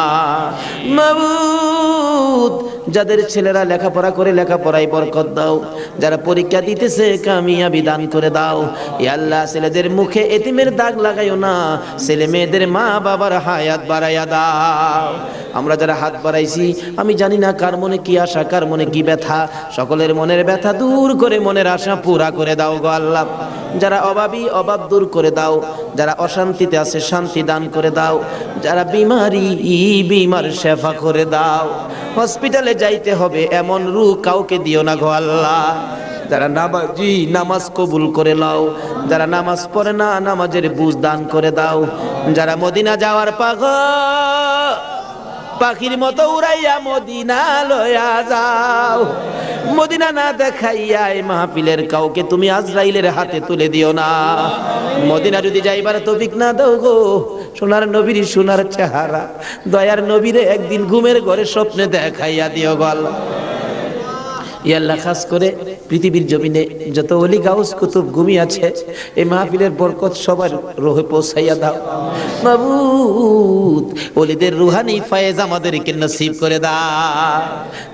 মাবুদ, যাদের ছেলেরা লেখাপড়া করে লেখাপড়ায় বরকত দাও, যারা পরীক্ষা দিতেছে কামিয়াবি দান করে দাও। ইয়া আল্লাহ, ছেলেদের মুখে এতিমের দাগ লাগাইও না, ছেলে মেয়েদের মা বাবার হায়াত বাড়াইয়া দাও। আমরা যারা হাত বাড়াইছি, আমি জানি না কার মনে কি আশা, কার মনে কি ব্যথা, সকলের মনের ব্যথা দূর করে মনের আশা পুরা করে দাও গো আল্লাহ। যারা অভাবী, অভাব দূর করে দাও, যারা অশান্তিতে আছে শান্তি দান করে দাও, যারা বিমারি বিমার শেফা করে দাও। হসপিটালে যাইতে হবে এমন রূহ কাউকে দিও না গো আল্লাহ। যারা নামাজি, নামাজ কবুল করে নাও, যারা নামাজ পড়ে না, নামাজের বুঝ দান করে দাও। যারা মদিনা যাওয়ার পাগল, পাখির মতো উড়াইয়া মদিনা লয়া যাও, মদিনা না দেখাইয়া এই মাহফিলের কাউকে তুমি আজরাইলের হাতে তুলে দিও না। মদিনা যদি যাইবার তৌফিক না দাও গো, সোনার নবীর সোনার চেহারা, দয়ার নবীরে একদিন ঘুমের ঘরে স্বপ্নে দেখাইয়া দিও গো আল্লাহ। ইয়া আল্লাহ, খাস করে পৃথিবীর জমিনে যত ওলি গাউস কুতুব ঘুমিয়ে আছে, এই মাহফিলের বরকত সবার রোহে পৌঁছাইয়া দাও। মাবুদ, ওলিদের রুহানি ফায়েজ আমাদেরকে নসিব করে দাও।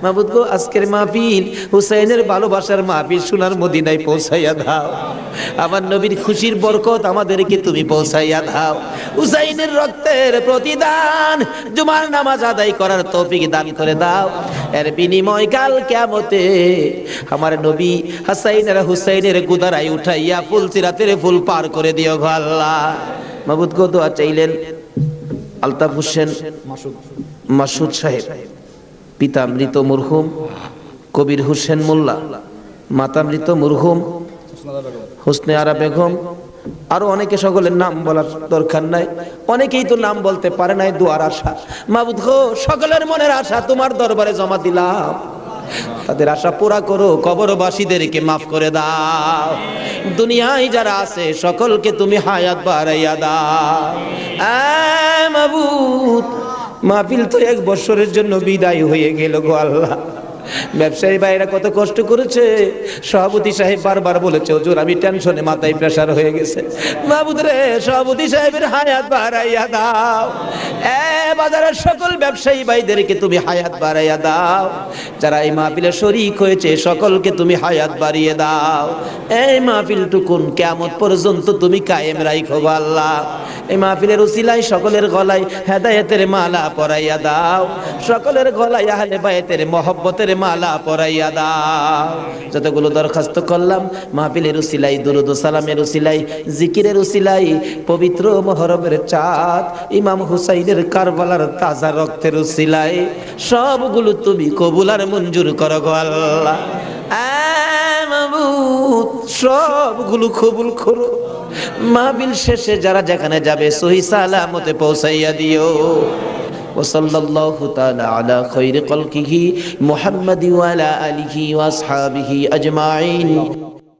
মাবুদ গো, আজকের মাহফিল হুসাইনের ভালোবাসার মাহফিল, সোনার মদিনায় পৌঁছাইয়া দাও। আমার নবীর খুশির বরকত আমাদেরকে তুমি পৌঁছাইয়া দাও। হুসাইনের রক্তের প্রতিদান, জুমার নামাজ আদায় করার তৌফিক দান করে দাও। এর বিনিময় কাল কিয়ামতে আমার নবী হাসাইন আর হুসাইনের গুদারাই উঠাইয়া ফুল সিরাতের ফুল পার করে দিও গো আল্লাহ। মাবুদ গো, দোয়া চাইলেন আলতাফ হোসেন মাসুদ সাহেব, পিতা মৃত মরহুম কবির হোসেন মোল্লা, মাতা মৃত মরহুম হোসনে আরা বেগম, আরো অনেকে, সকলের নাম বলার দরকার নাই, অনেকেই তো নাম বলতে পারে নাই। দোয়ার আশা মাবুদ গো, সকলের মনের আশা তোমার দরবারে জমা দিলাম, তাদের আশা পুরা করো, কবরবাসীদেরকে মাফ করে দাও। দুনিয়ায় যারা আছে সকলকে তুমি হায়াত বাড়াইয়া দাও। মাবুদ, মাহফিল তো 1 বছরের জন্য বিদায় হয়ে গেল গো আল্লাহ। ব্যবসায়ী ভাইরা কত কষ্ট করেছে, সভাপতি সাহেব বারবার বলেছে হুজুর আমি টেনশনে মাথায় প্রেসার হয়ে গেছে। মাবুদ রে, সভাপতি সাহেবের হায়াত বাড়াইয়া দাও। বাজারের সকল ব্যবসায়ী ভাইদেরকে তুমি হায়াত বাড়াইয়া দাও। যারা এই মাহফিলে শরীক হয়েছে সকলকে তুমি হায়াত বাড়িয়ে দাও। এই মাহফিলটুকুন কিয়ামত পর্যন্ত তুমি কায়েম রাখো গো আল্লাহ। এই মাহফিলের উসিলায় সকলের গলায় হেদায়েতের মালা পরাইয়া দাও, সকলের গলায় আহলে বাইতের মহব্বতের মালা পরাইয়া দাও। যতগুলো দরখাস্ত করলাম মাহফিলের উসিলায়, দুরূদ ও সালামের উসিলায়, জিকিরের উসিলায়, পবিত্র মুহররমের চাঁদ ইমাম হুসাইনের কারবালার তাজা রক্তের উসিলায় সবগুলো তুমি কবুল আর মঞ্জুর করো গো আল্লাহ। মাবুদ, সবগুলো কবুল করো। মাহফিল শেষে যারা যেখানে যাবে সহি সালামতে পৌঁছাইয়া দিও। ওয়াসাল্লাল্লাহু তাআলা আলা খায়রি খালকিহি মুহাম্মাদি ওয়া আলা আলিহি ওয়া আসহাবিহি আজমাইন।